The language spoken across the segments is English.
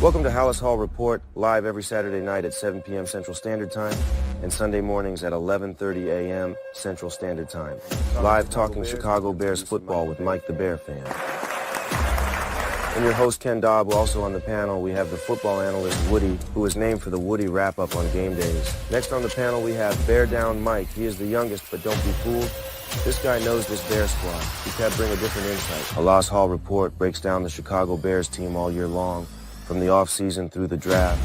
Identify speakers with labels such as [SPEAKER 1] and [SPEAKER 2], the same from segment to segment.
[SPEAKER 1] Welcome to Halas Hall Report, live every Saturday night at 7 p.m. Central Standard Time and Sunday mornings at 11:30 a.m. Central Standard Time. Live talking Chicago Bears football with Mike the Bear Fan. I'm your host, Ken Dobb. Also on the panel, we have the football analyst, Woody, who is named for the Woody wrap-up on game days. Next on the panel, we have Bear Down Mike. He is the youngest, but don't be fooled. This guy knows this Bear squad. He can bring a different insight. Halas Hall Report breaks down the Chicago Bears team all year long, from the offseason through the draft.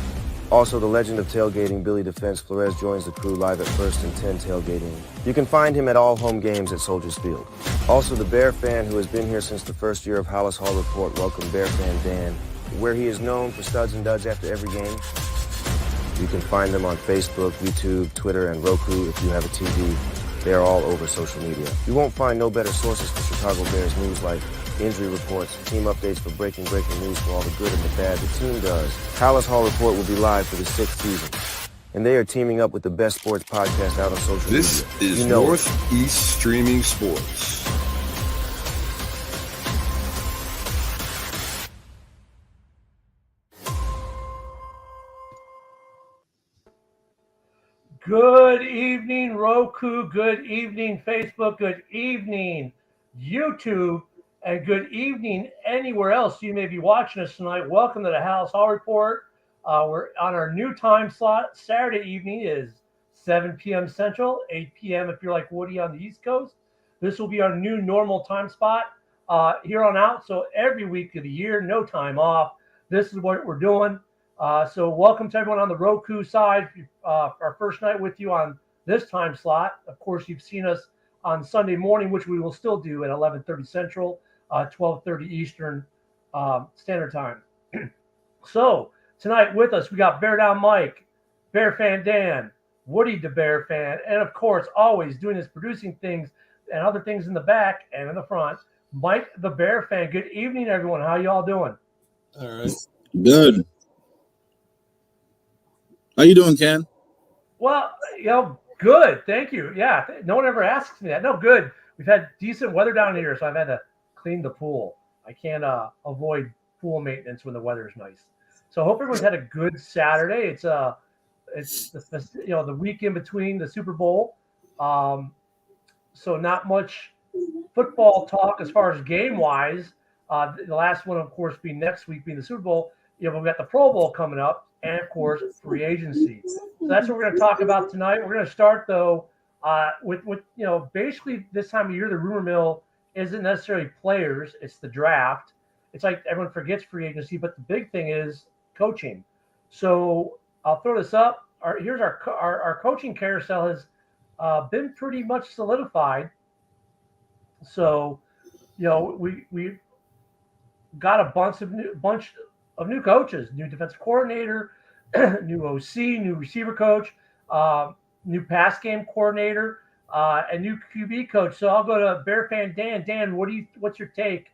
[SPEAKER 1] Also, the legend of tailgating, Billy Defense Flores, joins the crew live at 1st and 10 tailgating. You can find him at all home games at Soldiers Field. Also, the Bear Fan, who has been here since the first year of Halas Hall Report, welcome Bear Fan Dan, where he is known for studs and duds after every game. You can find them on Facebook, YouTube, Twitter, and Roku if you have a TV. They are all over social media. You won't find no better sources for Chicago Bears news like injury reports, team updates for breaking news for all the good and the bad the team does. Halas Hall Report will be live for the 6th season. And they are teaming up with the best sports podcast out on social media.
[SPEAKER 2] This is Northeast Streaming Sports.
[SPEAKER 3] Good evening, Roku. Good evening, Facebook. Good evening, YouTube. And good evening anywhere else you may be watching us tonight. Welcome to the Halas Hall Report. We're on our new time slot. Saturday evening is 7 p.m. Central, 8 p.m. if you're like Woody on the East Coast. This will be our new normal time spot here on out. So every week of the year, no time off. This is what we're doing. So welcome to everyone on the Roku side. Our first night with you on this time slot. Of course, you've seen us on Sunday morning, which we will still do at 11:30 Central. 12:30 Eastern Standard Time. So tonight with us, we got Bear Down Mike, Bear Fan Dan, Woody the Bear Fan, and of course, always doing his producing things and other things in the back and in the front, Mike the Bear Fan. Good evening, everyone. How y'all doing?
[SPEAKER 4] All right. Good. How you doing, Ken?
[SPEAKER 3] Well, good. Thank you. Yeah, no one ever asks me that. No, good. We've had decent weather down here, so I've had to clean the pool. I can't avoid pool maintenance when the weather is nice. So I hope everyone's had a good Saturday. It's the week in between the Super Bowl. So not much football talk as far as game wise. The last one, of course, being next week, being the Super Bowl. We've got the Pro Bowl coming up, and of course, free agency. So that's what we're going to talk about tonight. We're going to start though with basically this time of year, the rumor mill isn't necessarily players, it's the draft. It's like everyone forgets free agency, but the big thing is coaching. So I'll throw this up. Here's our coaching carousel has been pretty much solidified. So, we got a bunch of new coaches, new defensive coordinator, new OC, new receiver coach, new pass game coordinator, and new QB coach. So I'll go to Bear Fan Dan. Dan, what's your take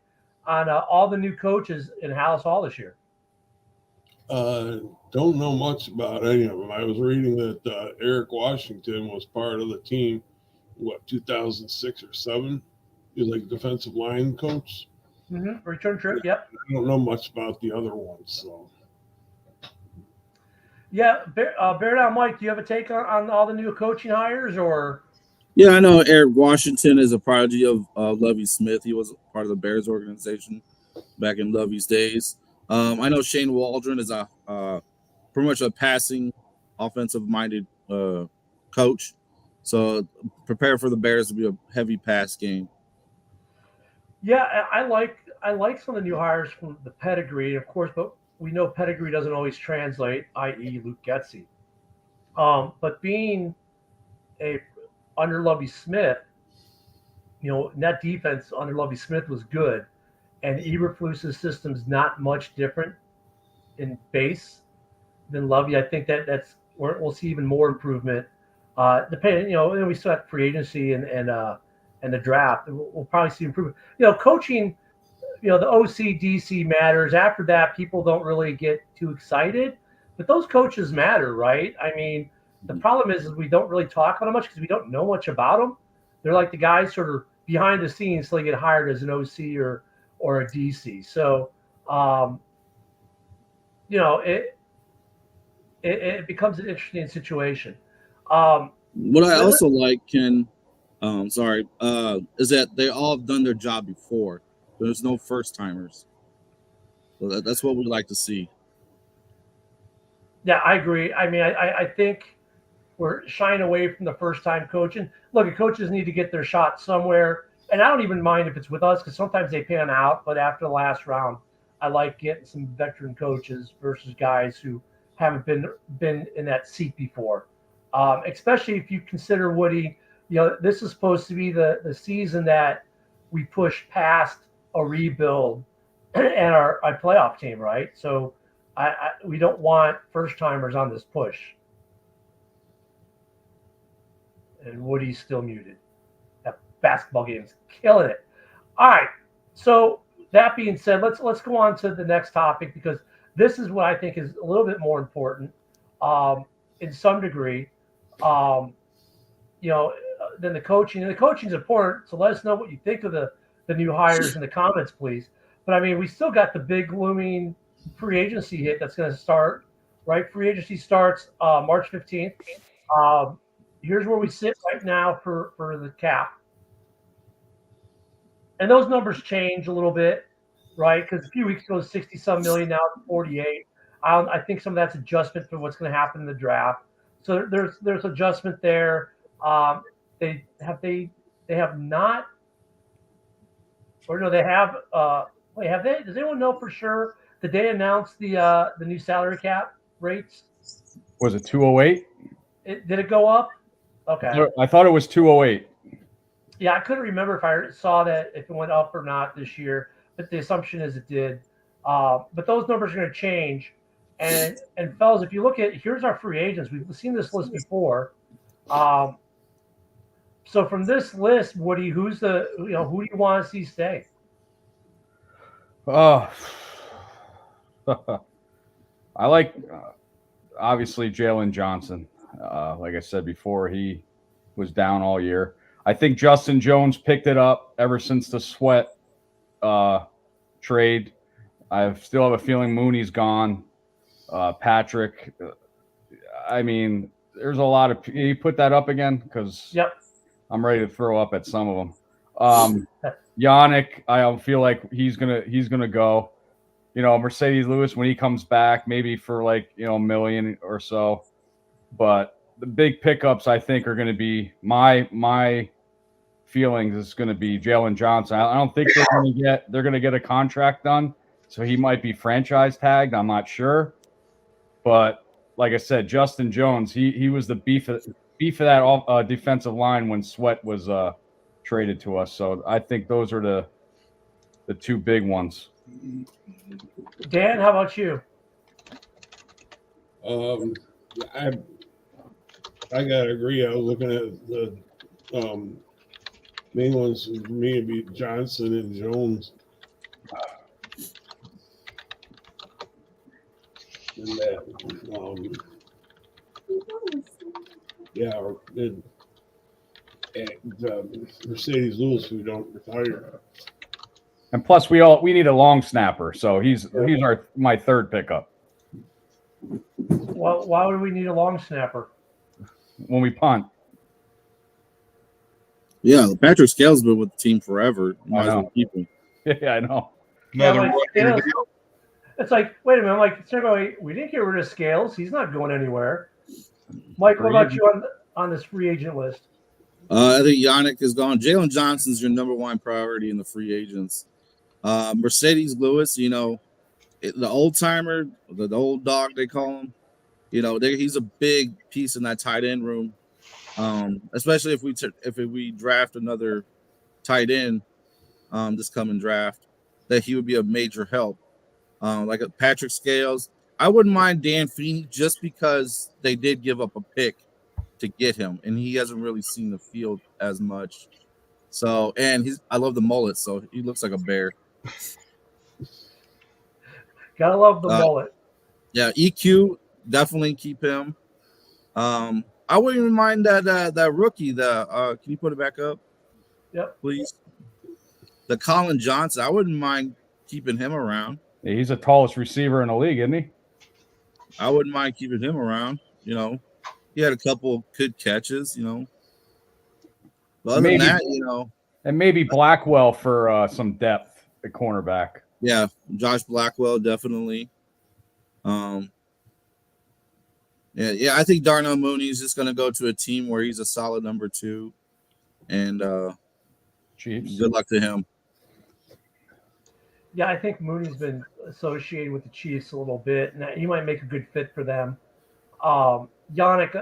[SPEAKER 3] on all the new coaches in Halas Hall this year?
[SPEAKER 5] Don't know much about any of them. I was reading that Eric Washington was part of the team, 2006 or 7? He was like defensive line coach.
[SPEAKER 3] Mm-hmm. Return trip, yep.
[SPEAKER 5] I don't know much about the other ones, so.
[SPEAKER 3] Yeah, Bear Down Mike, do you have a take on all the new coaching hires, or?
[SPEAKER 4] Yeah, I know Eric Washington is a prodigy of Lovie Smith. He was part of the Bears organization back in Lovie's days. I know Shane Waldron is pretty much a passing, offensive-minded coach. So prepare for the Bears to be a heavy pass game.
[SPEAKER 3] Yeah, I like some of the new hires from the pedigree, of course, but we know pedigree doesn't always translate, i.e. Luke Getsy. But being under Lovie Smith, that defense under Lovie Smith was good, and Eberflus's system's not much different in base than Lovie. I think that's where we'll see even more improvement. Depending, we still have free agency and the draft. We'll probably see improvement. Coaching, the OC, DC matters. After that, people don't really get too excited, but those coaches matter, right? I mean, the problem is we don't really talk about them much because we don't know much about them. They're like the guys sort of behind the scenes till they get hired as an OC or a DC. So it becomes an interesting situation. Um,
[SPEAKER 4] What I also like, Ken, is that they all have done their job before. There's no first timers. So that's what we like to see.
[SPEAKER 3] yeah, I agree. I mean, I think we're shying away from the first time coaching. Look, coaches need to get their shot somewhere. And I don't even mind if it's with us because sometimes they pan out. But after the last round, I like getting some veteran coaches versus guys who haven't been in that seat before. Especially if you consider Woody, this is supposed to be the season that we push past a rebuild and our playoff team, right? So we don't want first timers on this push. And Woody's still muted. That basketball game's killing it. All right. So that being said, let's go on to the next topic because this is what I think is a little bit more important, in some degree, than the coaching. And the coaching is important. So let us know what you think of the new hires in the comments, please. But I mean, we still got the big looming free agency hit that's going to start. Right, free agency starts March 15th. Here's where we sit right now for the cap. And those numbers change a little bit, right? Because a few weeks ago, 60-some million, now it's 48. I think some of that's adjustment for what's going to happen in the draft. So there's adjustment there. They have not, or no, they have. Wait, have they? Does anyone know for sure? Did they announce the new salary cap rates?
[SPEAKER 6] Was it 208?
[SPEAKER 3] Did it go up? Okay.
[SPEAKER 6] I thought it was 208.
[SPEAKER 3] Yeah, I couldn't remember if I saw that if it went up or not this year, but the assumption is it did. But those numbers are going to change. And fellas, if you look at here's our free agents. We've seen this list before. So from this list, Woody, who do you want to see stay?
[SPEAKER 6] I like obviously Jaylon Johnson. Like I said before, he was down all year. I think Justin Jones picked it up ever since the Sweat trade. I still have a feeling Mooney's gone. Patrick, I mean, there's a lot of. You put that up again because
[SPEAKER 3] Yep.
[SPEAKER 6] I'm ready to throw up at some of them. Yannick, I feel like he's gonna go. Mercedes Lewis when he comes back, maybe for $1 million or so. But the big pickups I think are going to be my feelings is going to be Jaylon Johnson. I don't think they're going to get a contract done, so he might be franchise tagged. I'm not sure, but like I said, Justin Jones, he was the beef of that defensive line when Sweat was traded to us. So I think those are the two big ones.
[SPEAKER 3] Dan, how about you?
[SPEAKER 5] I gotta agree. I was looking at the main ones for me would be Johnson and Jones. And that, Mercedes Lewis, who don't retire.
[SPEAKER 6] And plus, we need a long snapper, so he's my third pickup.
[SPEAKER 3] Well, why would we need a long snapper?
[SPEAKER 6] When we punt.
[SPEAKER 4] Yeah, Patrick Scales been with the team forever. Might as well keep him.
[SPEAKER 6] Yeah, I know.
[SPEAKER 3] It's like, wait a minute. I'm like, we didn't get rid of Scales. He's not going anywhere. Mike, what about you on this free agent list?
[SPEAKER 4] I think Yannick is gone. Jaylon Johnson's your number one priority in the free agents. Mercedes Lewis, the old timer, the old dog they call him. He's a big piece in that tight end room, especially if we draft another tight end this coming draft, that he would be a major help. Like a Patrick Scales, I wouldn't mind Dan Feeney just because they did give up a pick to get him, and he hasn't really seen the field as much. So, and I love the mullet, so he looks like a bear.
[SPEAKER 3] Gotta love the mullet.
[SPEAKER 4] Yeah, EQ. Definitely keep him. I wouldn't even mind that rookie. Can you put it back up?
[SPEAKER 3] Yep.
[SPEAKER 4] Please. The Colin Johnson. I wouldn't mind keeping him around.
[SPEAKER 6] Yeah, he's the tallest receiver in the league, isn't he?
[SPEAKER 4] I wouldn't mind keeping him around. You know, he had a couple good catches. You know, but other than
[SPEAKER 6] Maybe
[SPEAKER 4] that, you know,
[SPEAKER 6] and maybe Blackwell for some depth at cornerback.
[SPEAKER 4] yeah, Josh Blackwell definitely. Yeah, I think Darnell Mooney is just going to go to a team where he's a solid number 2, and
[SPEAKER 6] Chiefs.
[SPEAKER 4] good luck to him.
[SPEAKER 3] Yeah, I think Mooney's been associated with the Chiefs a little bit, and he might make a good fit for them. Yannick,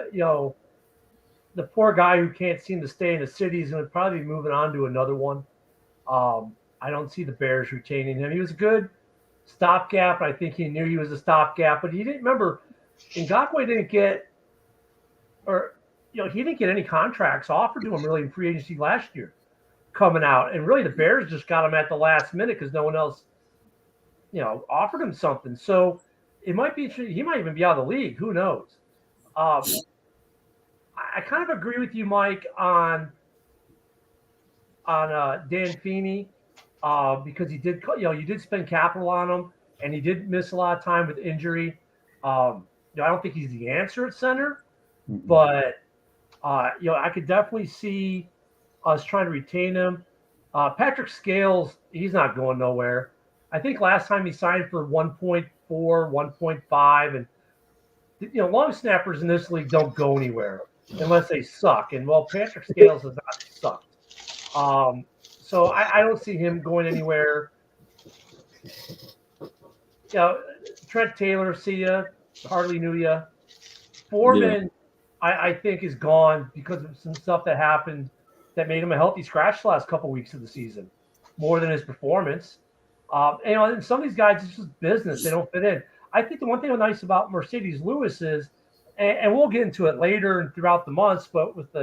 [SPEAKER 3] the poor guy who can't seem to stay in the city is going to probably be moving on to another one. I don't see the Bears retaining him. He was a good stopgap. I think he knew he was a stopgap, but he didn't remember. Ngakoue didn't get, he didn't get any contracts offered to him really in free agency last year coming out. And really the Bears just got him at the last minute because no one else, offered him something. So it might be, he might even be out of the league. Who knows? I kind of agree with you, Mike, on Dan Feeney because he did, you did spend capital on him and he did miss a lot of time with injury. I don't think he's the answer at center, but I could definitely see us trying to retain him. Patrick Scales, he's not going nowhere. I think last time he signed for 1.4, 1.5, and long snappers in this league don't go anywhere unless they suck. And Patrick Scales has not sucked. So I don't see him going anywhere. Trent Taylor, see ya. Hardly knew ya. Foreman, I think, is gone because of some stuff that happened that made him a healthy scratch the last couple weeks of the season, more than his performance. And some of these guys, it's just business. They don't fit in. I think the one thing nice about Mercedes Lewis is, and we'll get into it later and throughout the months, but with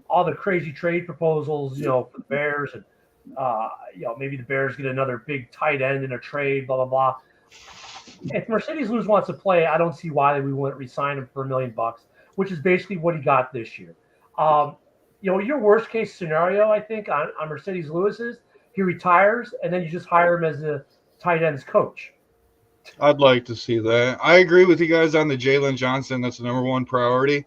[SPEAKER 3] all the crazy trade proposals, for the Bears and, maybe the Bears get another big tight end in a trade, blah, blah, blah. If Mercedes Lewis wants to play, I don't see why we wouldn't re-sign him for $1 million, which is basically what he got this year. Your worst case scenario, I think, on Mercedes Lewis is he retires and then you just hire him as a tight ends coach.
[SPEAKER 7] I'd like to see that. I agree with you guys on the Jaylon Johnson. That's the number one priority.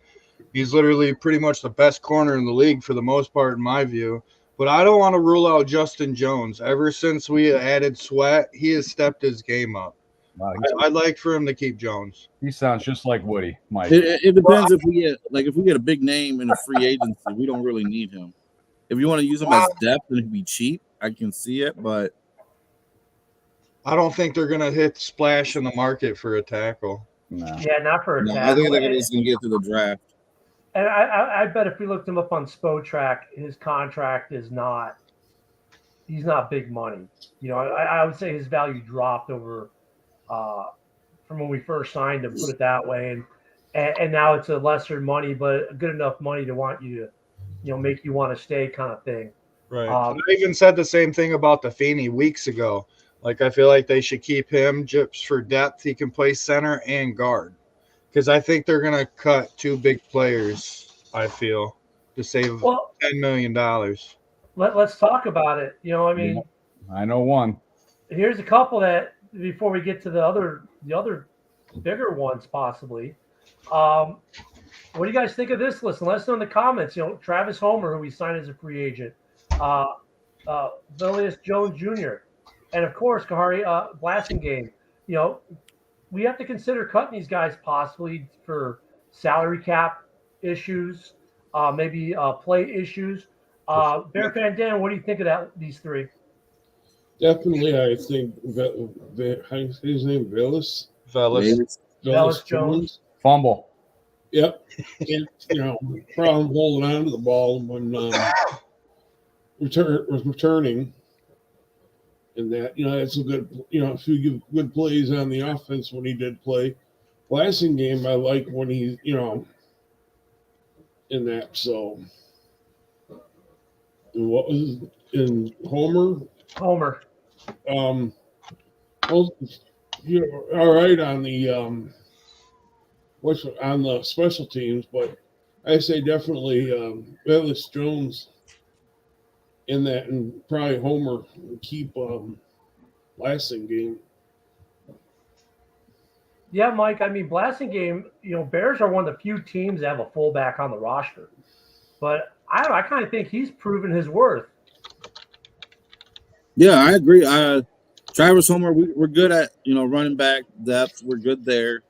[SPEAKER 7] He's literally pretty much the best corner in the league for the most part, in my view. But I don't want to rule out Justin Jones. Ever since we added Sweat, he has stepped his game up.
[SPEAKER 6] Wow,
[SPEAKER 7] I'd like for him to keep Jones.
[SPEAKER 6] he sounds just like Woody, Mike.
[SPEAKER 4] It depends if we get a big name in a free agency, we don't really need him. If you want to use him as depth and it'd be cheap, I can see it, but
[SPEAKER 7] I don't think they're gonna hit splash in the market for a tackle.
[SPEAKER 6] No.
[SPEAKER 3] Yeah, not for a
[SPEAKER 4] no,
[SPEAKER 3] tackle.
[SPEAKER 4] I think they're just gonna get to the draft.
[SPEAKER 3] And I bet if we looked him up on Spotrac, his contract is not – he's not big money. I would say his value dropped over from when we first signed him, put it that way. And now it's a lesser money, but good enough money to want you to, make you want to stay kind of thing.
[SPEAKER 7] Right. I even said the same thing about the Feeney weeks ago. Like, I feel like they should keep him just for depth. He can play center and guard. Because I think they're going to cut 2 big players, I feel, to save $10 million.
[SPEAKER 3] Let's talk about it.
[SPEAKER 6] I know one.
[SPEAKER 3] Here's a couple that before we get to the other bigger ones possibly. What do you guys think of this list? Let us know in the comments. Travis Homer, who we signed as a free agent, Vilius Jones Jr., and of course Kahari Blasingame. We have to consider cutting these guys possibly for salary cap issues, maybe play issues. Bear Fan Dan, what do you think of these 3?
[SPEAKER 5] Definitely, I think his name Villas
[SPEAKER 3] Jones.
[SPEAKER 6] Fumble.
[SPEAKER 5] Yep. And, problem holding on to the ball when returning. And that, it's a good, a few good plays on the offense when he did play. Blasingame, I like when he, in that. So, and what was in Homer?
[SPEAKER 3] Homer.
[SPEAKER 5] All right on the on the special teams, but I say definitely Vilius Jones in that, and probably Homer keep Blasingame.
[SPEAKER 3] Yeah, Mike. I mean, Blasingame. Bears are one of the few teams that have a fullback on the roster, but I kind of think he's proven his worth.
[SPEAKER 4] Yeah, I agree. Travis Homer, we're good at running back depth. We're good there.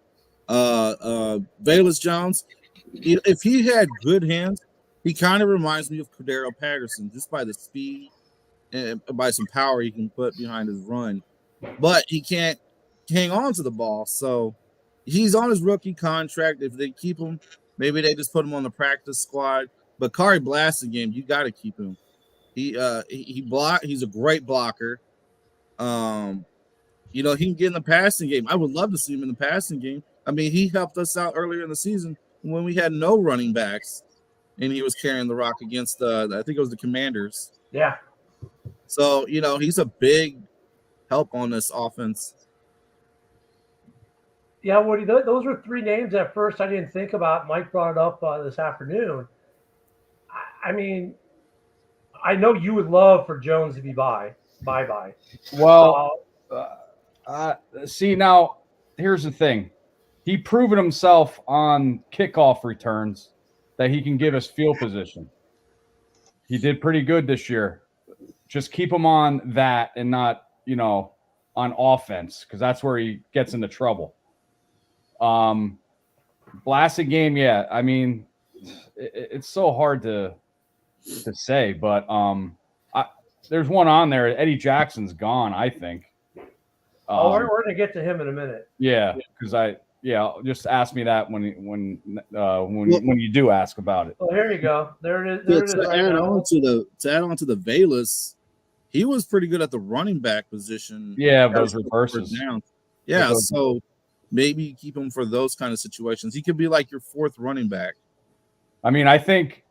[SPEAKER 4] Valus Jones, if he had good hands, he kind of reminds me of Cordero Patterson, just by the speed and by some power he can put behind his run. But he can't hang on to the ball. So he's on his rookie contract. If they keep him, maybe they just put him on the practice squad. But Kari Blasingame, you got to keep him. He block. He's a great blocker. He can get in the passing game. I would love to see him in the passing game. I mean, he helped us out earlier in the season when we had no running backs, and he was carrying the rock against I think it was the Commanders.
[SPEAKER 3] Yeah.
[SPEAKER 4] So he's a big help on this offense.
[SPEAKER 3] Yeah, Woody. Those were three names at first I didn't think about. Mike brought it up this afternoon. I mean, I know you would love for Jones to be bye.
[SPEAKER 6] Well, see, now here's the thing. He proven himself on kickoff returns that he can give us field position. He did pretty good this year. Just keep him on that and not, on offense, because that's where he gets into trouble. Blasingame, yeah. I mean, it's so hard to say, but there's one on there. Eddie Jackson's gone, I think.
[SPEAKER 3] We're going to get to him in a minute.
[SPEAKER 6] Yeah, because just ask me that when you do ask about it.
[SPEAKER 3] Well, here you go. There it is.
[SPEAKER 4] To add on to the Valus, he was pretty good at the running back position.
[SPEAKER 6] Yeah, those reverses.
[SPEAKER 4] Yeah, so maybe keep him for those kind of situations. He could be like your fourth running back.
[SPEAKER 6] I mean, I think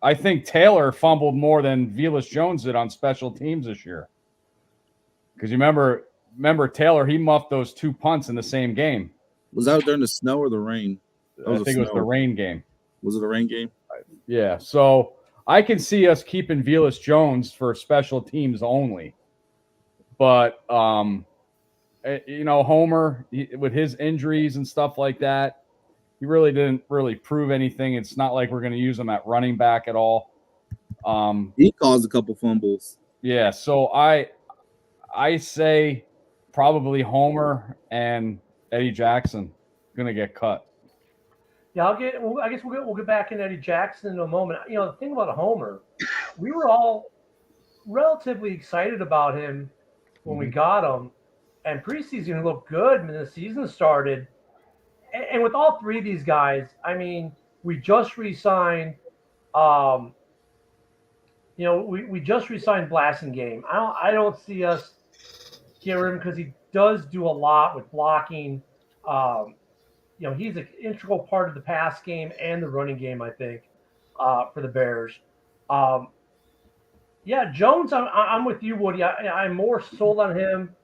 [SPEAKER 6] Taylor fumbled more than Velus Jones did on special teams this year. Because you remember Taylor, he muffed those two punts in the same game.
[SPEAKER 4] Was that during the snow or the rain?
[SPEAKER 6] I think it was the rain game.
[SPEAKER 4] Was it the rain game?
[SPEAKER 6] Yeah. So I can see us keeping Velus Jones for special teams only. But Homer, with his injuries and stuff like that, he really didn't prove anything. It's not like we're going to use him at running back at all.
[SPEAKER 4] He caused a couple fumbles.
[SPEAKER 6] Yeah, so I say probably Homer and Eddie Jackson going to get cut.
[SPEAKER 3] Yeah, I guess we'll get back in Eddie Jackson in a moment. The thing about Homer, we were all relatively excited about him when we got him, and preseason looked good when the season started. And with all three of these guys, I mean, we just re-signed, we just re-signed Blasingame. I don't see us get rid of him because he does do a lot with blocking. He's an integral part of the pass game and the running game, I think, for the Bears. Jones, I'm with you, Woody. I'm more sold on him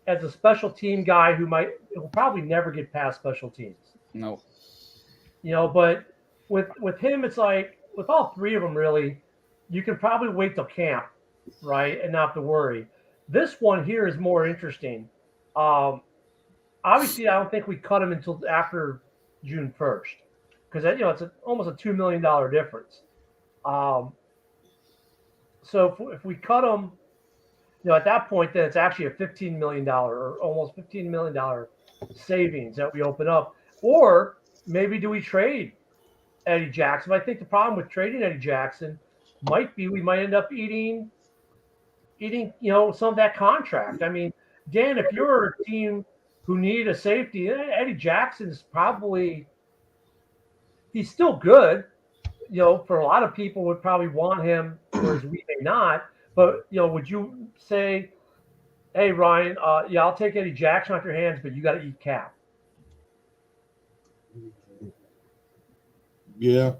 [SPEAKER 3] as a special team guy who will probably never get past special teams.
[SPEAKER 6] No.
[SPEAKER 3] But with him, it's like with all three of them, really, you can probably wait till camp, right, and not have to worry. This one here is more interesting. Obviously, I don't think we cut him until after June 1st because it's almost a $2 million difference. So if we cut him, at that point, then it's actually a $15 million or almost $15 million savings that we open up. Or maybe do we trade Eddie Jackson? I think the problem with trading Eddie Jackson might be we might end up eating some of that contract. I mean, Dan, if you're a team who need a safety, Eddie Jackson's he's still good. For a lot of people would probably want him, whereas we may not. But, would you say, hey, Ryan, I'll take Eddie Jackson off your hands, but you got to eat Cap?
[SPEAKER 5] Yeah.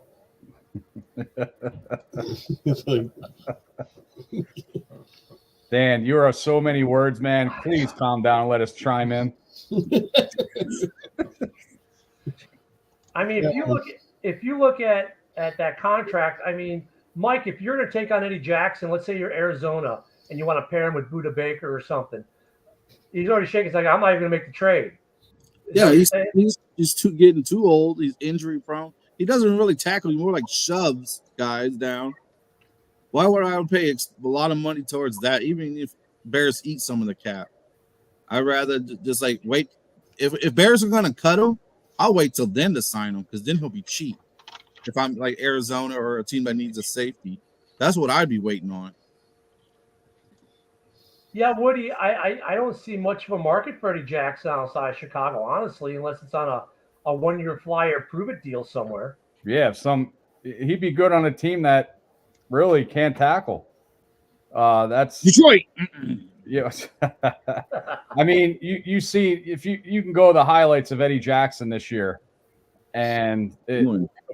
[SPEAKER 5] It's like,
[SPEAKER 6] Dan, you are so many words, man. Please calm down and let us chime in.
[SPEAKER 3] I mean, if you look at that contract, I mean, Mike, if you're going to take on Eddie Jackson, let's say you're Arizona and you want to pair him with Budda Baker or something, he's already shaking. It's like, I'm not even going to make the trade.
[SPEAKER 4] Yeah, he's getting too old. He's injury prone. He doesn't really tackle. He more like shoves guys down. Why would I pay a lot of money towards that? Even if Bears eat some of the cap, I'd rather just like wait. If Bears are gonna cut him, I'll wait till then to sign him because then he'll be cheap. If I'm like Arizona or a team that needs a safety, that's what I'd be waiting on.
[SPEAKER 3] Yeah, Woody, I don't see much of a market for Eddie Jackson outside Chicago, honestly, unless it's on a 1-year flyer prove it deal somewhere.
[SPEAKER 6] Yeah, he'd be good on a team that really can't tackle. That's
[SPEAKER 4] Detroit.
[SPEAKER 6] Yes. I mean, you see if you can go the highlights of Eddie Jackson this year and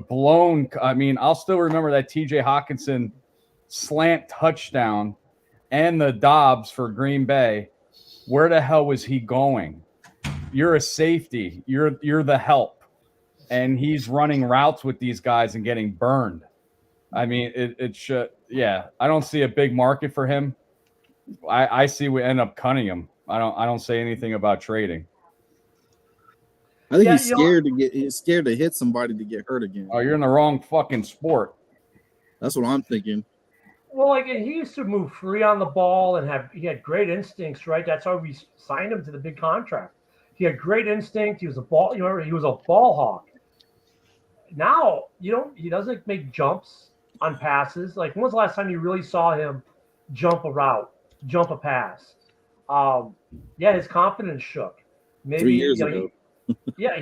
[SPEAKER 6] blown. I mean, I'll still remember that TJ Hawkinson slant touchdown and the Dobbs for Green Bay. Where the hell was he going? You're a safety. You're the help. And he's running routes with these guys and getting burned. I mean, it should. Yeah, I don't see a big market for him. I see we end up cutting him. I don't say anything about trading.
[SPEAKER 4] I think he's scared to hit somebody to get hurt again.
[SPEAKER 6] Oh, you're in the wrong fucking sport.
[SPEAKER 4] That's what I'm thinking.
[SPEAKER 3] Well, like he used to move free on the ball and he had great instincts, right? That's why we signed him to the big contract. He had great instinct. He was a ball hawk. Now, he doesn't make jumps on passes. Like, when was the last time you really saw him jump a route, jump a pass? Yeah, his confidence shook. Maybe
[SPEAKER 4] 3 years ago.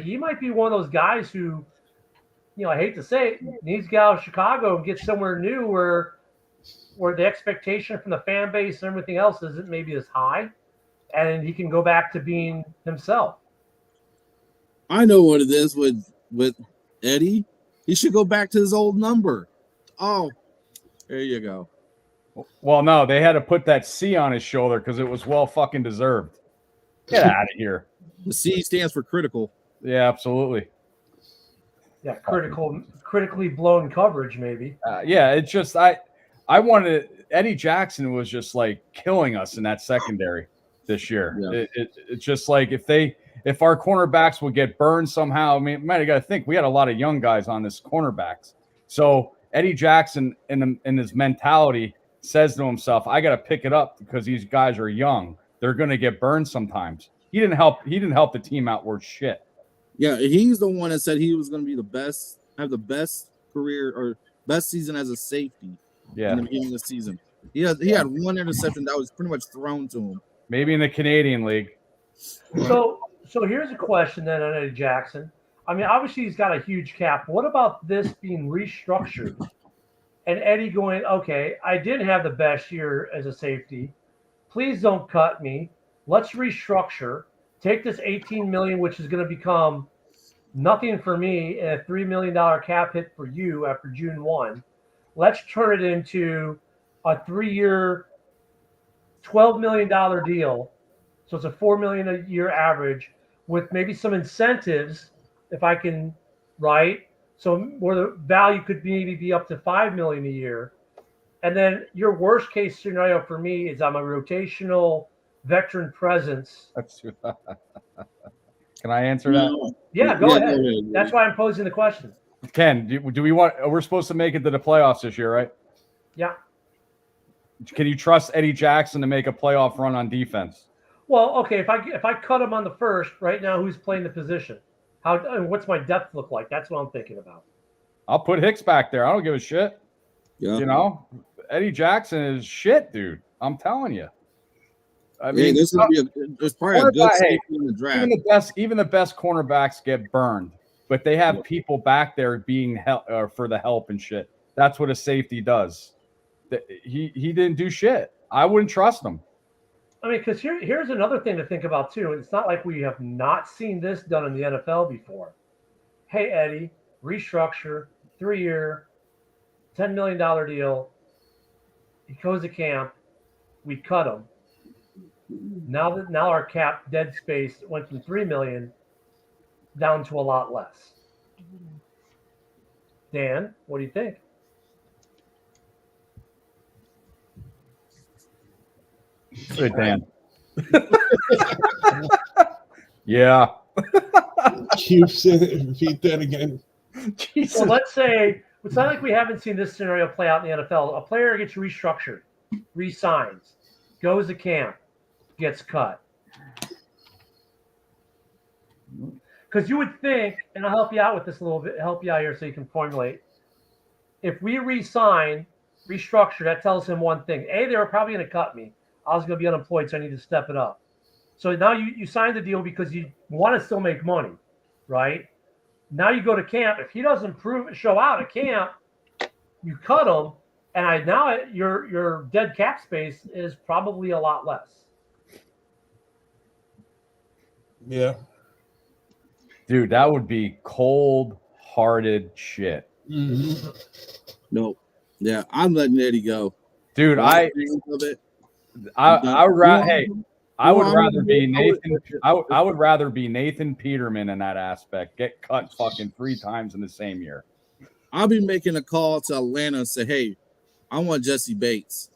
[SPEAKER 3] He might be one of those guys who, I hate to say it, needs to get out of Chicago and get somewhere new where the expectation from the fan base and everything else isn't maybe as high, and he can go back to being himself.
[SPEAKER 4] I know what it is with Eddie. He should go back to his old number. Oh, there you go.
[SPEAKER 6] Well, no, they had to put that C on his shoulder because it was well fucking deserved. Get out of here.
[SPEAKER 4] The C stands for critical.
[SPEAKER 6] Yeah, absolutely.
[SPEAKER 3] Yeah, critically blown coverage, maybe.
[SPEAKER 6] Yeah, it's just I wanted Eddie Jackson was just like killing us in that secondary this year. Yeah. It's just like if our cornerbacks would get burned somehow. I mean, man, you got to think we had a lot of young guys on this cornerbacks. So Eddie Jackson in his mentality says to himself, I got to pick it up because these guys are young. They're going to get burned sometimes. He didn't help the team out worth shit.
[SPEAKER 4] Yeah, he's the one that said he was going to be have the best career or best season as a safety.
[SPEAKER 6] Yeah.
[SPEAKER 4] In the beginning of the season. He had one interception that was pretty much thrown to him.
[SPEAKER 6] Maybe in the Canadian League.
[SPEAKER 3] So here's a question then on Eddie Jackson. I mean, obviously he's got a huge cap. What about this being restructured? And Eddie going, okay, I didn't have the best year as a safety. Please don't cut me. Let's restructure. Take this $18 million, which is going to become nothing for me, and a $3 million cap hit for you after June 1. Let's turn it into a 3-year, $12 million deal. So it's a $4 million a year average with maybe some incentives, if I can, right? So where the value could maybe be up to $5 million a year. And then your worst case scenario for me is I'm a rotational veteran presence.
[SPEAKER 6] Can I answer that?
[SPEAKER 3] Yeah, go ahead. That's why I'm posing the question.
[SPEAKER 6] Ken, do we want? We're supposed to make it to the playoffs this year, right?
[SPEAKER 3] Yeah.
[SPEAKER 6] Can you trust Eddie Jackson to make a playoff run on defense?
[SPEAKER 3] Well, okay. If I cut him on the first right now, who's playing the position? What's my depth look like? That's what I'm thinking about.
[SPEAKER 6] I'll put Hicks back there. I don't give a shit.
[SPEAKER 4] Yeah.
[SPEAKER 6] Eddie Jackson is shit, dude. I'm telling you. I
[SPEAKER 4] mean, there's probably a good safety in the draft.
[SPEAKER 6] Even the best cornerbacks get burned, but they have people back there being for the help and shit. That's what a safety does. He didn't do shit. I wouldn't trust him.
[SPEAKER 3] I mean, because here's another thing to think about too. It's not like we have not seen this done in the NFL before. Hey, Eddie, restructure, 3-year, $10 million deal. He goes to camp. We cut him. Now our cap dead space went from $3 million down to a lot less. Dan, what do you think?
[SPEAKER 6] Good, Dan. Yeah.
[SPEAKER 5] Repeat that again.
[SPEAKER 6] Jesus.
[SPEAKER 3] So let's say it's not like we haven't seen this scenario play out in the NFL. A player gets restructured, re-signs, goes to camp, gets cut. Because you would think, and I'll help you out with this a little bit, help you out here so you can formulate. If we re-sign, restructure, that tells him one thing. A, they were probably going to cut me. I was going to be unemployed, so I need to step it up. So now you signed the deal because you want to still make money, right? Now you go to camp. If he doesn't show out at camp, you cut him, and now your dead cap space is probably a lot less.
[SPEAKER 5] Yeah.
[SPEAKER 6] Dude, that would be cold-hearted shit.
[SPEAKER 5] Mm-hmm.
[SPEAKER 4] No. Yeah, I'm letting Eddie go.
[SPEAKER 6] Dude, I would rather. Hey, I would rather be Nathan. I would rather be Nathan Peterman in that aspect. Get cut fucking 3 times in the same year.
[SPEAKER 4] I'll be making a call to Atlanta and say, hey, I want Jesse Bates.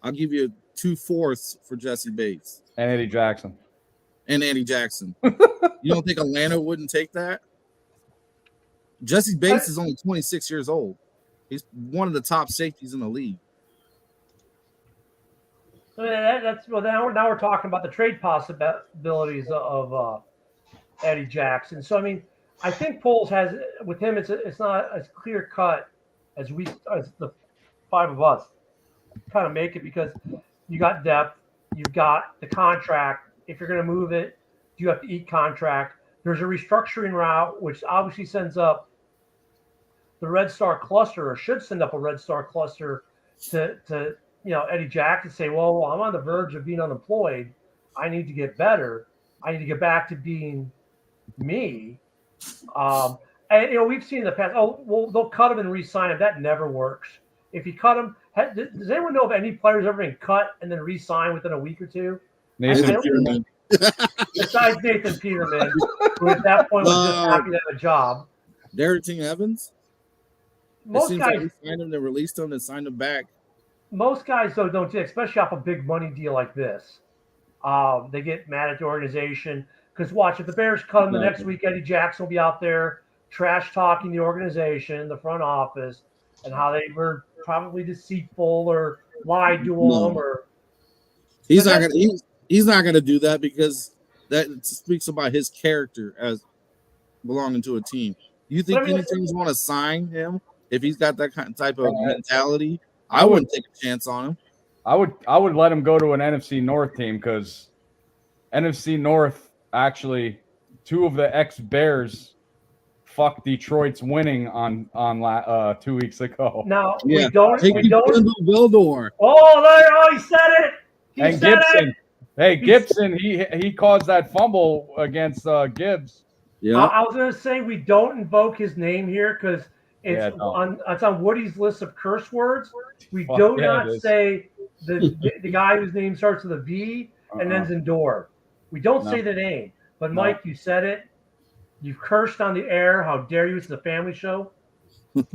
[SPEAKER 4] I'll give you 2/4 for Jesse Bates.
[SPEAKER 6] And Eddie Jackson.
[SPEAKER 4] And Andy Jackson. You don't think Atlanta wouldn't take that? Jesse Bates is only 26 years old. He's one of the top safeties in the league.
[SPEAKER 3] So now we're talking about the trade possibilities of Eddie Jackson. So I mean, I think Poles has with him. It's not as clear cut as the 5 of us kind of make it, because you got depth, you've got the contract. If you're going to move it, you have to eat contract. There's a restructuring route, which obviously sends up the Red Star cluster, or should send up a Red Star cluster to Eddie Jackson, say, well, I'm on the verge of being unemployed. I need to get better. I need to get back to being me. And we've seen in the past, they'll cut him and re-sign him. That never works. If you cut him, does anyone know of any players ever been cut and then re-signed within a week or two?
[SPEAKER 6] Nathan
[SPEAKER 4] Peterman.
[SPEAKER 3] Besides Nathan Peterman, who at that point was just happy to have a job.
[SPEAKER 4] Darrington Evans?
[SPEAKER 3] Most
[SPEAKER 4] guys
[SPEAKER 3] guys
[SPEAKER 4] like signed him, they released him, and signed him back.
[SPEAKER 3] Most guys though don't do, especially off a big money deal like this. They get mad at the organization because watch, if the Bears cut him the next week, Eddie Jackson will be out there trash talking the organization, the front office, and how they were probably deceitful or lied to him. Or
[SPEAKER 4] he's not gonna do that, because that speaks about his character as belonging to a team. You think any teams want to sign him if he's got that type of mentality? I wouldn't take a chance on him.
[SPEAKER 6] I would let him go to an NFC North team, because NFC North, actually, 2 of the ex-Bears fucked Detroit's winning on 2 weeks ago.
[SPEAKER 3] now we don't.
[SPEAKER 4] Wildor.
[SPEAKER 3] He said it.
[SPEAKER 6] And Gibson. Hey, Gibson, he caused that fumble against Gibbs.
[SPEAKER 4] Yeah.
[SPEAKER 3] I was going to say we don't invoke his name here because it's on Woody's list of curse words. We do not say the guy whose name starts with a V and ends in door. We don't say the name. But Mike, you said it. You've cursed on the air. How dare you? It's the family show. And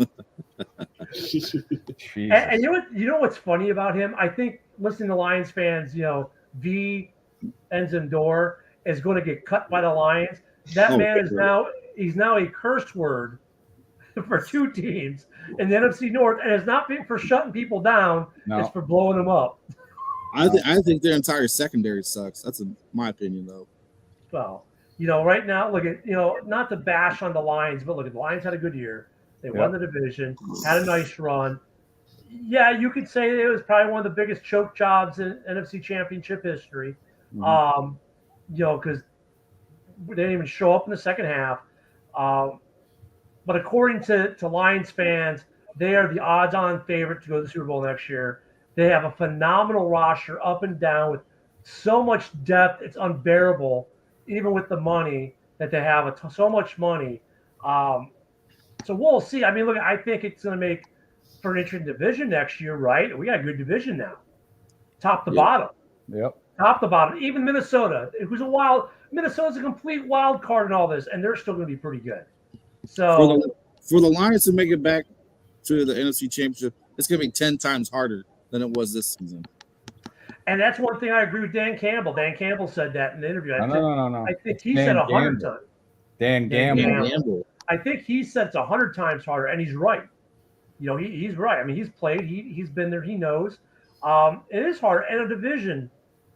[SPEAKER 3] you know what's funny about him? I think listening to Lions fans, V ends in door is going to get cut by the Lions. That man is now a curse word for 2 teams in the NFC North, and it's not for shutting people down. No. It's for blowing them up.
[SPEAKER 4] I think their entire secondary sucks. That's my opinion, though.
[SPEAKER 3] Well, right now, look at not to bash on the Lions, but look at the Lions had a good year. They won the division, had a nice run. Yeah, you could say it was probably one of the biggest choke jobs in NFC Championship history. Because they didn't even show up in the second half. But according to Lions fans, they are the odds-on favorite to go to the Super Bowl next year. They have a phenomenal roster up and down with so much depth. It's unbearable, even with the money that they have, so much money. So we'll see. I mean, look, I think it's going to make for an interesting division next year, right? We got a good division now, top to bottom.
[SPEAKER 6] Yep.
[SPEAKER 3] Top to bottom. Even Minnesota, Minnesota's a complete wild card in all this, and they're still going to be pretty good. So
[SPEAKER 4] for the Lions to make it back to the NFC Championship, it's going to be 10 times harder than it was this season.
[SPEAKER 3] And that's one thing I agree with Dan Campbell. Dan Campbell said that in the interview.
[SPEAKER 6] No.
[SPEAKER 3] I think
[SPEAKER 6] It's
[SPEAKER 3] he said
[SPEAKER 6] Dan
[SPEAKER 3] 100
[SPEAKER 6] Gamble.
[SPEAKER 3] times.
[SPEAKER 6] Dan Gamble.
[SPEAKER 4] Gamble.
[SPEAKER 3] I think he said it's 100 times harder, and he's right. You know, he's right. I mean, he's played. He's been there. He knows. It is hard, and a division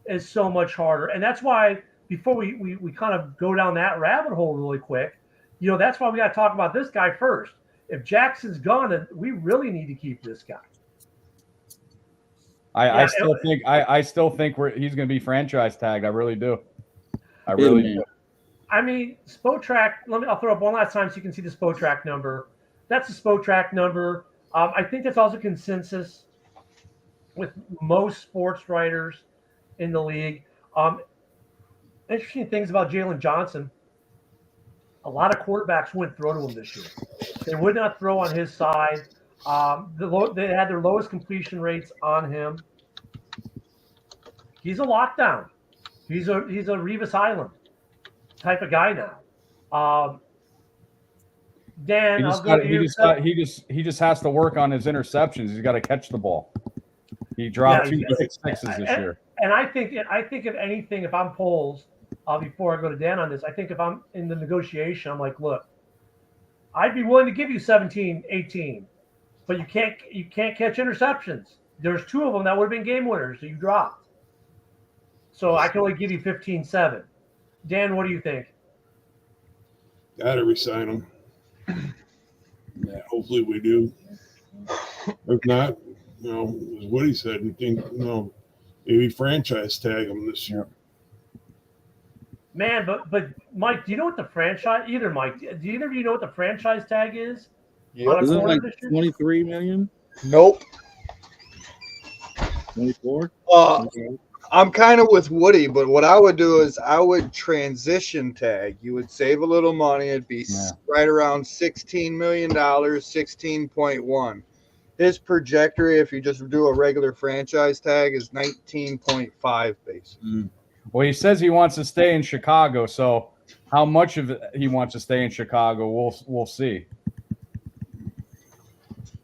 [SPEAKER 3] is so much harder. And that's why before we kind of go down that rabbit hole really quick, you know, that's why we got to talk about this guy first. If Jackson's gone, then we really need to keep this guy.
[SPEAKER 6] I still think he's going to be franchise tagged. I really do. I really do.
[SPEAKER 3] I mean, Spotrac. I'll throw up one last time so you can see the Spotrac number. That's the Spotrac number. I think that's also consensus with most sports writers in the league. Interesting things about Jaylon Johnson. A lot of quarterbacks wouldn't throw to him this year. They would not throw on his side. They had their lowest completion rates on him. He's a lockdown. He's a Revis Island type of guy now. Dan,
[SPEAKER 6] he just has to work on his interceptions. He's got to catch the ball. He dropped 2 6-6s this year.
[SPEAKER 3] And I think if anything, if I'm Poles, before I go to Dan on this, I think if I'm in the negotiation, I'm like, look, I'd be willing to give you 17, 18, but you can't catch interceptions. There's 2 of them that would have been game winners that you dropped. So I can only give you 15-7. Dan, what do you think?
[SPEAKER 5] Gotta resign him. Yeah, hopefully we do. If not, you know, as Woody said, you think, you know, maybe franchise tag him this year.
[SPEAKER 3] Man, but Mike, do you know what the franchise? Either Mike, do either of you know what the franchise tag is?
[SPEAKER 7] Yep.
[SPEAKER 4] Isn't it like 23 million?
[SPEAKER 7] Nope.
[SPEAKER 4] 24?
[SPEAKER 7] I'm kind of with Woody, but what I would do is I would transition tag. You would save a little money. It'd be right around $16 million, 16.1. His trajectory, if you just do a regular franchise tag, is 19.5 basically.
[SPEAKER 6] Well, he says he wants to stay in Chicago, so how much of it he wants to stay in Chicago, we'll see.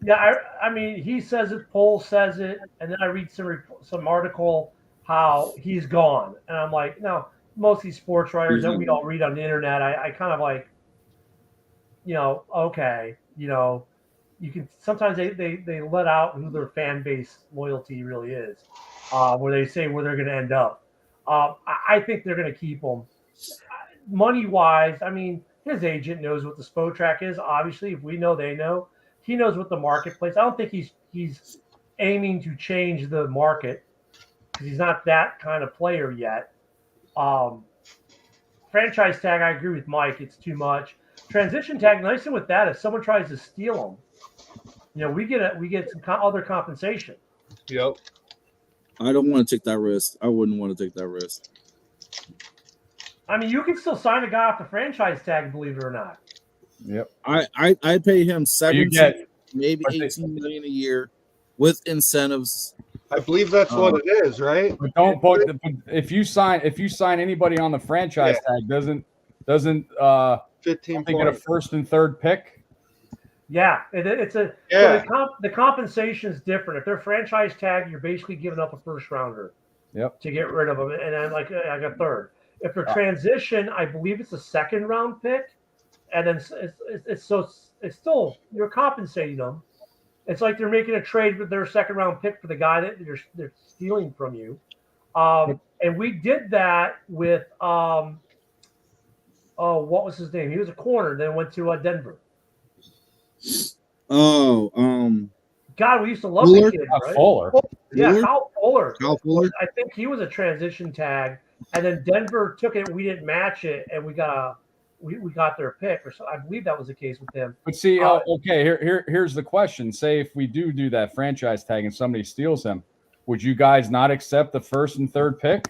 [SPEAKER 3] Yeah, I mean, he says it, Poll says it, and then I read some article how he's gone, and I'm like, no, most of these sports writers that we all read on the internet, I kind of like, you know, okay, you know, you can sometimes they let out who their fan base loyalty really is, where they say where they're going to end up. I think they're going to keep him. Money wise, I mean, his agent knows what the Spotrac is. Obviously, if we know, they know. He knows what the marketplace. I don't think he's aiming to change the market because he's not that kind of player yet. Franchise tag, I agree with Mike. It's too much. Transition tag, nice thing with that, if someone tries to steal him, you know, we get some other compensation.
[SPEAKER 7] Yep.
[SPEAKER 4] I don't want to take that risk. I wouldn't want to take that risk.
[SPEAKER 3] I mean, you can still sign a guy off the franchise tag, believe it or not.
[SPEAKER 6] Yep.
[SPEAKER 4] I pay him 17, maybe
[SPEAKER 6] but
[SPEAKER 4] 18 million a year with incentives.
[SPEAKER 7] I believe that's what it is, right?
[SPEAKER 6] But don't put if you sign anybody on the franchise tag, doesn't
[SPEAKER 7] 15
[SPEAKER 6] they get a first and third pick?
[SPEAKER 3] Yeah, it's a so the compensation is different. If they're franchise tag, you're basically giving up a first rounder.
[SPEAKER 6] Yep.
[SPEAKER 3] To get rid of them, and then like a third. If they're transition, I believe it's a second round pick, and then it's still you're compensating them. It's like they're making a trade with their second round pick for the guy that they're stealing from you. And we did that with what was his name? He was a corner, then went to Denver. God, we used to love the kid, right?
[SPEAKER 6] Fuller.
[SPEAKER 3] Yeah, Kyle Fuller.
[SPEAKER 4] Kyle Fuller.
[SPEAKER 3] I think he was a transition tag, and then Denver took it. We didn't match it, and we got their pick, or so. I believe that was the case with him.
[SPEAKER 6] But see, okay, here's the question. Say if we do that franchise tag and somebody steals him, would you guys not accept the first and third pick?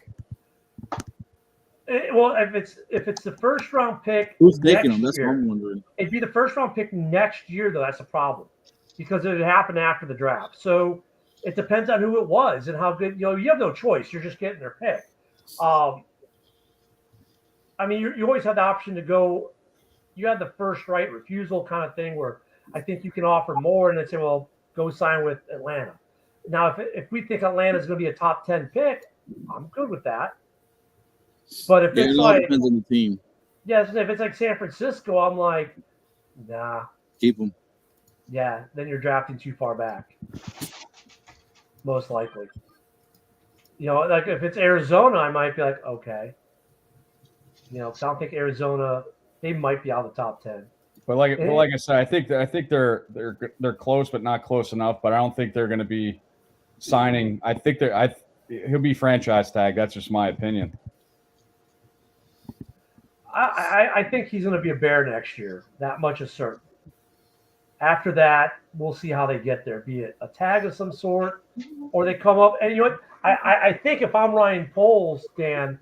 [SPEAKER 3] Well, if it's the first round pick,
[SPEAKER 4] Who's taking him? That's what I'm wondering.
[SPEAKER 3] It'd be the first round pick next year, though. That's a problem because it happened after the draft. So it depends on who it was and how good. You know, you have no choice. You're just getting their pick. I mean, you always have the option to go. You have the first right refusal kind of thing where I think you can offer more and then say, well, go sign with Atlanta. Now, if we think Atlanta's going to be a top 10 pick, I'm good with that. But if
[SPEAKER 4] Yeah,
[SPEAKER 3] it's
[SPEAKER 4] it all
[SPEAKER 3] like,
[SPEAKER 4] depends on the team.
[SPEAKER 3] yeah, if it's like San Francisco, I'm like, nah,
[SPEAKER 4] Keep them.
[SPEAKER 3] yeah, then you're drafting too far back, most likely. Like if it's Arizona, I might be like, okay. Because I don't think Arizona, they might be out of the top 10.
[SPEAKER 6] But like I said, I think they're close, but not close enough. But I don't think they're going to be signing. I think he'll be franchise tag. That's just my opinion.
[SPEAKER 3] I think he's going to be a Bear next year. That much is certain. After that, we'll see how they get there. Be it a tag of some sort, or they come up. And you know what? I think if I'm Ryan Poles, Dan,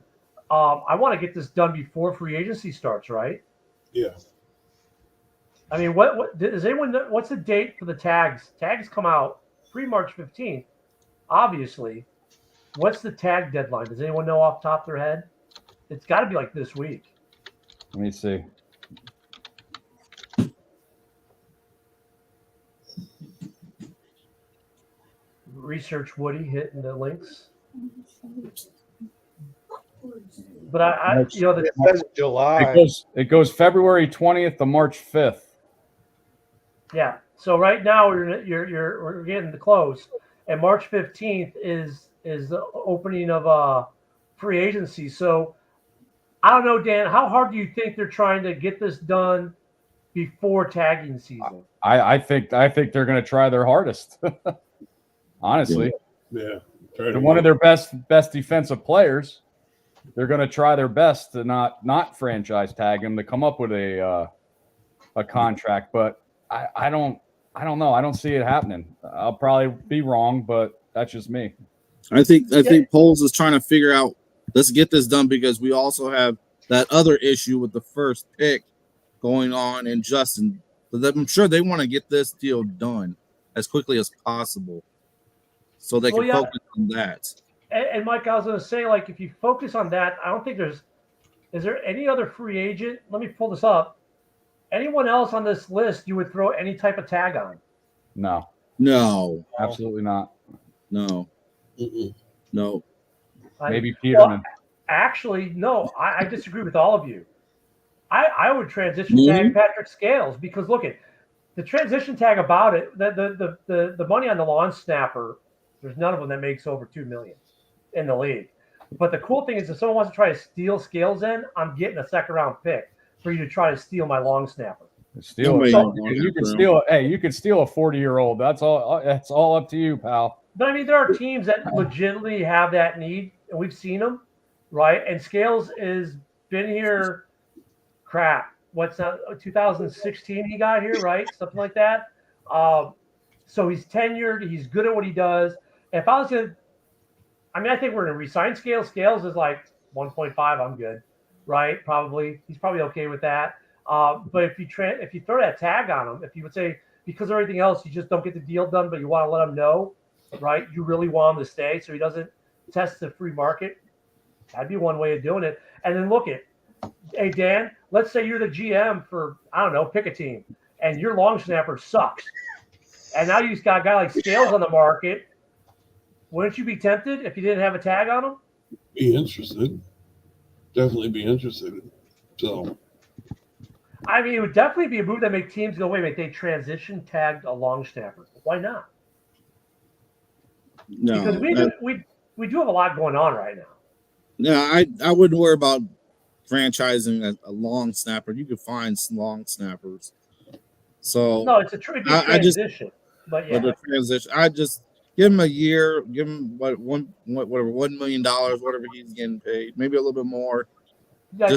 [SPEAKER 3] I want to get this done before free agency starts, right?
[SPEAKER 5] Yeah.
[SPEAKER 3] I mean, what does anyone know? What's the date for the tags? Tags come out pre-March 15th, obviously. What's the tag deadline? Does anyone know off the top of their head? It's got to be like this week.
[SPEAKER 6] Let me see.
[SPEAKER 3] Research Woody hitting the links. But
[SPEAKER 7] It says July.
[SPEAKER 6] It goes February 20th to March 5th.
[SPEAKER 3] yeah. So right now we're getting close, and March 15th is the opening of free agency. So I don't know, Dan. How hard do you think they're trying to get this done before tagging season?
[SPEAKER 6] I think they're going to try their hardest. Honestly,
[SPEAKER 5] Yeah.
[SPEAKER 6] they're one of their best defensive players. They're going to try their best to not franchise tag him, to come up with a contract. But I don't know. I don't see it happening. I'll probably be wrong, but that's just me.
[SPEAKER 4] I think Poles is trying to figure out, let's get this done, because we also have that other issue with the first pick going on and Justin. I'm sure they want to get this deal done as quickly as possible so they can focus on that.
[SPEAKER 3] And Mike, I was going to say, like, if you focus on that, I don't think is there any other free agent? Let me pull this up. Anyone else on this list you would throw any type of tag on?
[SPEAKER 4] No,
[SPEAKER 6] Absolutely not.
[SPEAKER 4] no.
[SPEAKER 6] Maybe Peterman.
[SPEAKER 3] Well, actually, no. I disagree with all of you. I would transition tag Patrick Scales, because look at the transition tag about it. The money on the lawn snapper, there's none of them that makes over $2 million in the league. But the cool thing is, if someone wants to try to steal Scales in, I'm getting a second round pick for you to try to steal my long snapper.
[SPEAKER 6] Steal it. You can steal. Hey, you can steal a 40-year-old. That's all up to you, pal.
[SPEAKER 3] But I mean, there are teams that legitimately have that need, and we've seen them, right? And Scales has been here. Crap. What's that? 2016 he got here, right? Something like that. So he's tenured. He's good at what he does. If I was going to, I think we're going to resign Scales. Scales is like 1.5. I'm good, right? Probably. He's probably okay with that. But if you throw that tag on him, if you would say, because of everything else, you just don't get the deal done, but you want to let him know, right? You really want him to stay so he doesn't test the free market. That'd be one way of doing it. And then look at, hey, Dan, let's say you're the GM for, I don't know, pick a team, and your long snapper sucks. And now you've got a guy like Scales on the market. Wouldn't you be tempted if you didn't have a tag on him?
[SPEAKER 5] Be interested. Definitely be interested. So.
[SPEAKER 3] I mean, it would definitely be a move that make teams go, wait a minute, they transition tagged a long snapper. Why not?
[SPEAKER 4] No.
[SPEAKER 3] Because we do have a lot going on right now.
[SPEAKER 4] No, I wouldn't worry about franchising a long snapper. You could find some long snappers. So
[SPEAKER 3] no, it's a transition. But yeah,
[SPEAKER 4] the transition. I just give him a year. Give him whatever $1 million, whatever he's getting paid, maybe a little bit more.
[SPEAKER 3] Yeah, I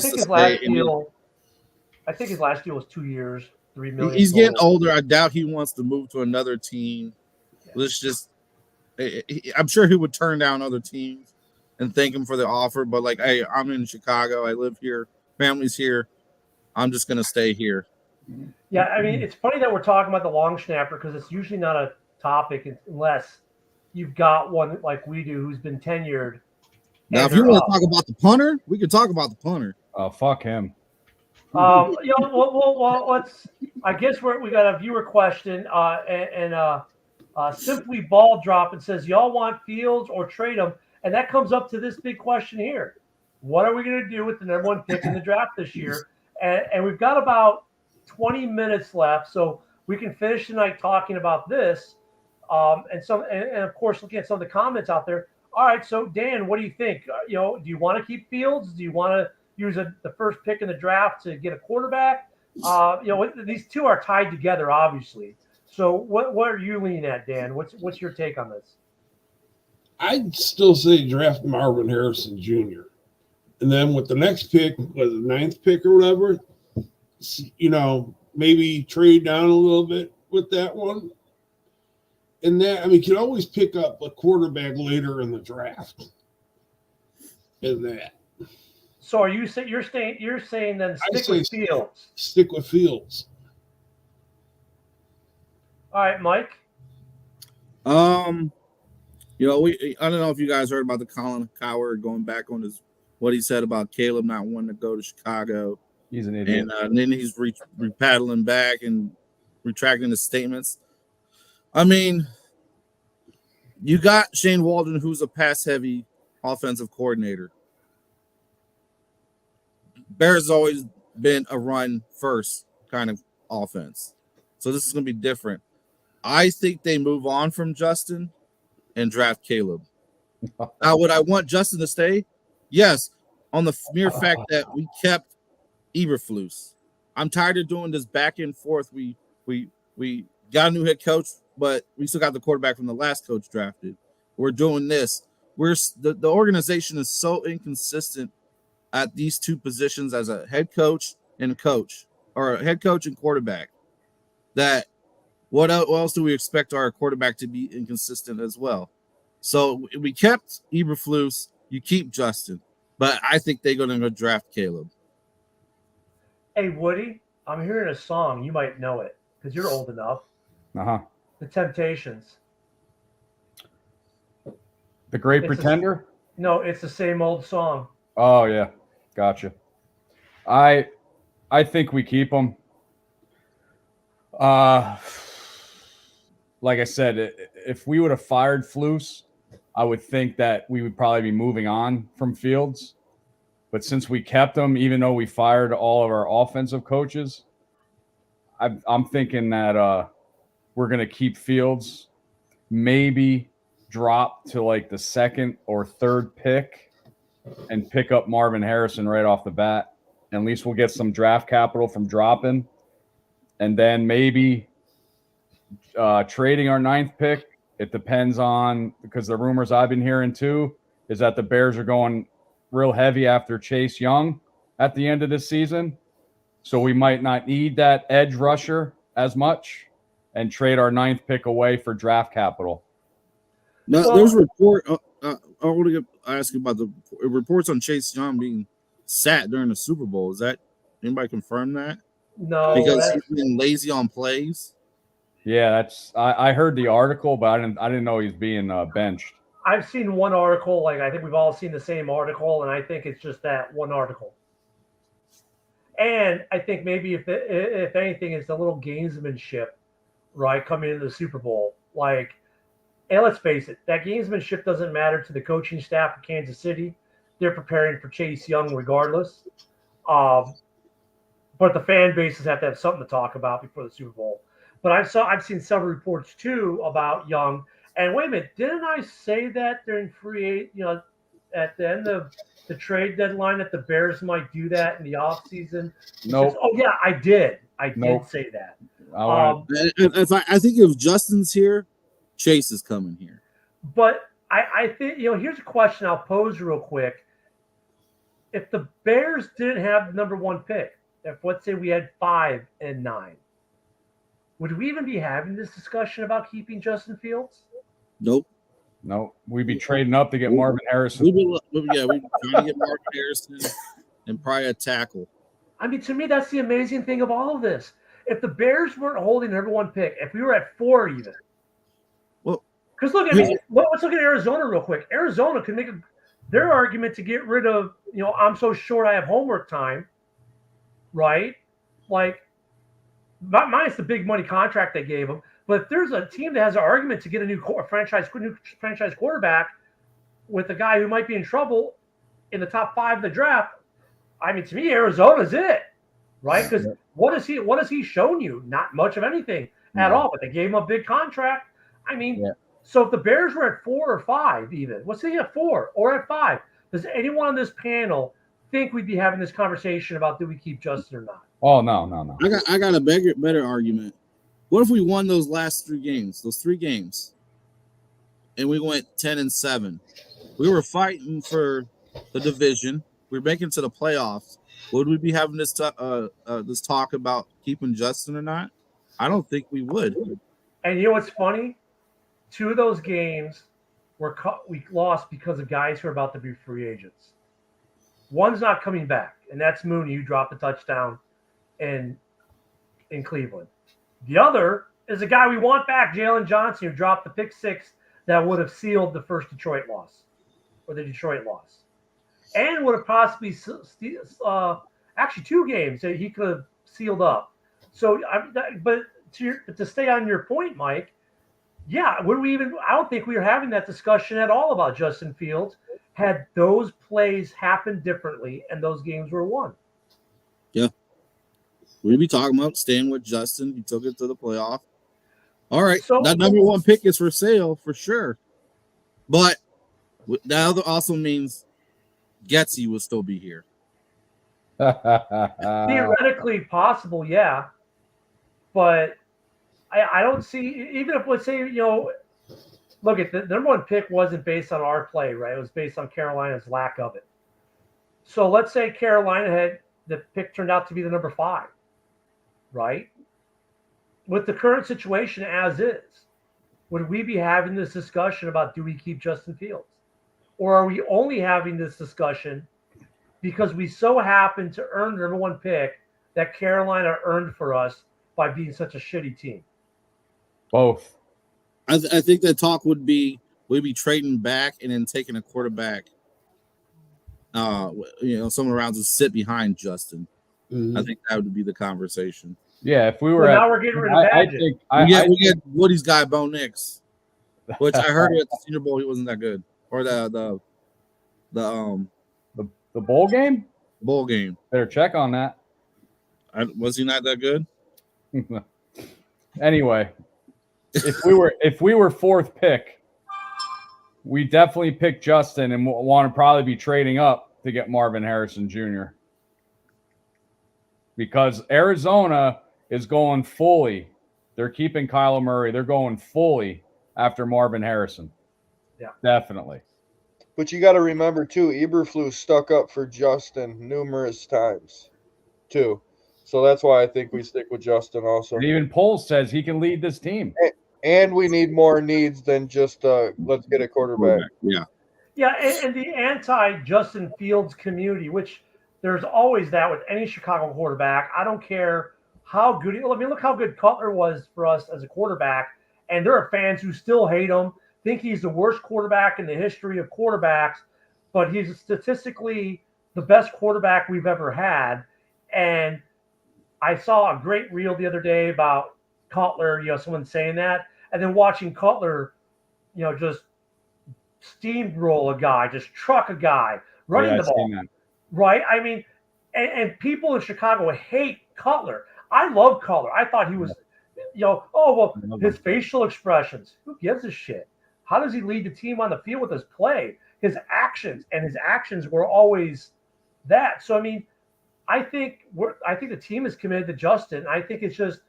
[SPEAKER 3] think his last deal was 2 years, $3 million.
[SPEAKER 4] He's getting older. I doubt he wants to move to another team. Let's just. I'm sure he would turn down other teams and thank him for the offer. But like, hey, I'm in Chicago. I live here. Family's here. I'm just gonna stay here.
[SPEAKER 3] Yeah, I mean, it's funny that we're talking about the long snapper because it's usually not a topic unless you've got one like we do who's been tenured.
[SPEAKER 4] Now, if you want to talk about the punter, we can talk about the punter.
[SPEAKER 6] Oh, fuck him.
[SPEAKER 3] Well, let's. I guess we got a viewer question, and Simply Ball Drop and says, y'all want Fields or trade him? And that comes up to this big question here. What are we going to do with the number one pick in the draft this year? And we've got about 20 minutes left, so we can finish tonight talking about this. And of course, looking at some of the comments out there. All right, so Dan, what do you think? Do you want to keep Fields? Do you want to use the first pick in the draft to get a quarterback? These two are tied together, obviously. So what are you leaning at, Dan? What's your take on this?
[SPEAKER 5] I'd still say draft Marvin Harrison Jr. And then with the next pick, was the 9th pick or whatever, maybe trade down a little bit with that one. And that, you can always pick up a quarterback later in the draft. And that. So
[SPEAKER 3] are you're saying then stick with Fields?
[SPEAKER 5] Stick with Fields.
[SPEAKER 3] All right, Mike.
[SPEAKER 4] I don't know if you guys heard about the Colin Cowherd going back on what he said about Caleb not wanting to go to Chicago.
[SPEAKER 6] He's an idiot.
[SPEAKER 4] And then he's repaddling back and retracting his statements. You got Shane Waldron, who's a pass-heavy offensive coordinator. Bears has always been a run-first kind of offense. So this is going to be different. I think they move on from Justin and draft Caleb. Now, would I want Justin to stay? Yes, on the mere fact that we kept Eberflus. I'm tired of doing this back and forth. We got a new head coach, but we still got the quarterback from the last coach drafted. We're doing this. The organization is so inconsistent at these two positions as a head coach and coach, or a head coach and quarterback, that what else do we expect our quarterback to be inconsistent as well? So we kept Eberflus, you keep Justin, but I think they're going to go draft Caleb.
[SPEAKER 3] Hey, Woody, I'm hearing a song. You might know it because you're old enough.
[SPEAKER 6] Uh-huh.
[SPEAKER 3] The Temptations.
[SPEAKER 6] The Great Pretender?
[SPEAKER 3] No, it's the same old song.
[SPEAKER 6] Oh, yeah. Gotcha. I think we keep him. Like I said, if we would have fired Flus, I would think that we would probably be moving on from Fields. But since we kept him, even though we fired all of our offensive coaches, I'm thinking that we're going to keep Fields, maybe drop to like the 2nd or 3rd pick and pick up Marvin Harrison right off the bat. At least we'll get some draft capital from dropping. And then maybe trading our 9th pick. It depends on, because the rumors I've been hearing too is that the Bears are going real heavy after Chase Young at the end of this season. So we might not need that edge rusher as much and trade our 9th pick away for draft capital.
[SPEAKER 4] Now, there's a report. I want to ask you about the reports on Chase Young being sat during the Super Bowl. Is that anybody confirm that?
[SPEAKER 3] No,
[SPEAKER 4] because he's been lazy on plays.
[SPEAKER 6] Yeah, I heard the article, but I didn't know he's being benched.
[SPEAKER 3] I've seen one article. Like, I think we've all seen the same article, and I think it's just that one article. And I think maybe if anything, it's a little gamesmanship, right, coming into the Super Bowl. Like, and let's face it, that gamesmanship doesn't matter to the coaching staff of Kansas City. They're preparing for Chase Young regardless. But the fan bases have to have something to talk about before the Super Bowl. But I've seen several reports too about Young. And wait a minute, didn't I say that during at the end of the trade deadline that the Bears might do that in the offseason?
[SPEAKER 6] Nope.
[SPEAKER 3] Oh yeah, I did. I did say that.
[SPEAKER 4] I think if Justin's here, Chase is coming here.
[SPEAKER 3] But I think, here's a question I'll pose real quick. If the Bears didn't have the number 1 pick, if let's say we had 5 and 9, would we even be having this discussion about keeping Justin Fields?
[SPEAKER 4] Nope.
[SPEAKER 6] No, we'd be trading up to get Marvin Harrison.
[SPEAKER 4] We'd be trying to get Marvin Harrison and probably a tackle.
[SPEAKER 3] I mean, to me, that's the amazing thing of all of this. If the Bears weren't holding the number 1 pick, if we were at 4 even.
[SPEAKER 4] Well,
[SPEAKER 3] because let's look at Arizona real quick. Arizona could make their argument to get rid of, I'm so short I have homework time, right? Like, minus the big money contract they gave him. But if there's a team that has an argument to get a new franchise quarterback with a guy who might be in trouble in the top 5 of the draft, I mean, to me, Arizona's it, right? Because what has he shown you? Not much of anything at all. But they gave him a big contract. I mean, so if the Bears were at 4 or 5, even let's say at 4 or at 5, does anyone on this panel think we'd be having this conversation about do we keep Justin or not?
[SPEAKER 6] Oh no.
[SPEAKER 4] I got a better argument. What if we won those last 3 games, and we went 10-7? We were fighting for the division. We were making it to the playoffs. Would we be having this talk about keeping Justin or not? I don't think we would.
[SPEAKER 3] And you know what's funny? 2 of those games we lost because of guys who are about to be free agents. One's not coming back, and that's Mooney, who dropped the touchdown in Cleveland. The other is a guy we want back, Jaylon Johnson, who dropped the pick 6 that would have sealed the first Detroit loss, or the Detroit loss, and would have possibly actually 2 games that he could have sealed up. So, but to stay on your point, Mike, I don't think we were having that discussion at all about Justin Fields had those plays happened differently and those games were won.
[SPEAKER 4] Yeah. We'd be talking about staying with Justin. He took it to the playoff. All right. So, that number 1 pick is for sale for sure. But that also means Getsy will still be here.
[SPEAKER 3] Theoretically possible, yeah. But I don't see, even if, let's say, look at the number 1 pick wasn't based on our play, right? It was based on Carolina's lack of it. So let's say Carolina had the pick turned out to be the number 5, right? With the current situation as is, would we be having this discussion about do we keep Justin Fields? Or are we only having this discussion because we so happen to earn the number 1 pick that Carolina earned for us by being such a shitty team?
[SPEAKER 6] Both.
[SPEAKER 4] I think the talk would be we'd be trading back and then taking a quarterback. Someone around to sit behind Justin. Mm-hmm. I think that would be the conversation.
[SPEAKER 6] Yeah, if we were
[SPEAKER 3] now we're getting rid of Badgett.
[SPEAKER 4] We get Woody's guy Bo Nix, which I heard at the Senior Bowl he wasn't that good, or the
[SPEAKER 6] bowl game.
[SPEAKER 4] Bowl game.
[SPEAKER 6] Better check on that.
[SPEAKER 4] Was he not that good?
[SPEAKER 6] Anyway, if we were 4th pick, we definitely pick Justin and want to probably be trading up to get Marvin Harrison Jr. Because Arizona is going fully. They're keeping Kyler Murray. They're going fully after Marvin Harrison.
[SPEAKER 3] Yeah,
[SPEAKER 6] definitely.
[SPEAKER 7] But you got to remember too, Eberflus stuck up for Justin numerous times, too. So that's why I think we stick with Justin also.
[SPEAKER 6] And even Poles says he can lead this team.
[SPEAKER 7] And we need more needs than just let's get a quarterback.
[SPEAKER 4] Yeah.
[SPEAKER 3] Yeah, and the anti-Justin Fields community, which there's always that with any Chicago quarterback. I don't care how good look how good Cutler was for us as a quarterback. And there are fans who still hate him, think he's the worst quarterback in the history of quarterbacks, but he's statistically the best quarterback we've ever had. And I saw a great reel the other day about Cutler, someone saying that, and then watching Cutler, just steamroll a guy, just truck a guy, running the ball. Right? I mean, and people in Chicago hate Cutler. I love Cutler. I thought he was, his facial expressions. Who gives a shit? How does he lead the team on the field with his play? His actions were always that. So, I mean, I think the team is committed to Justin. I think it's just,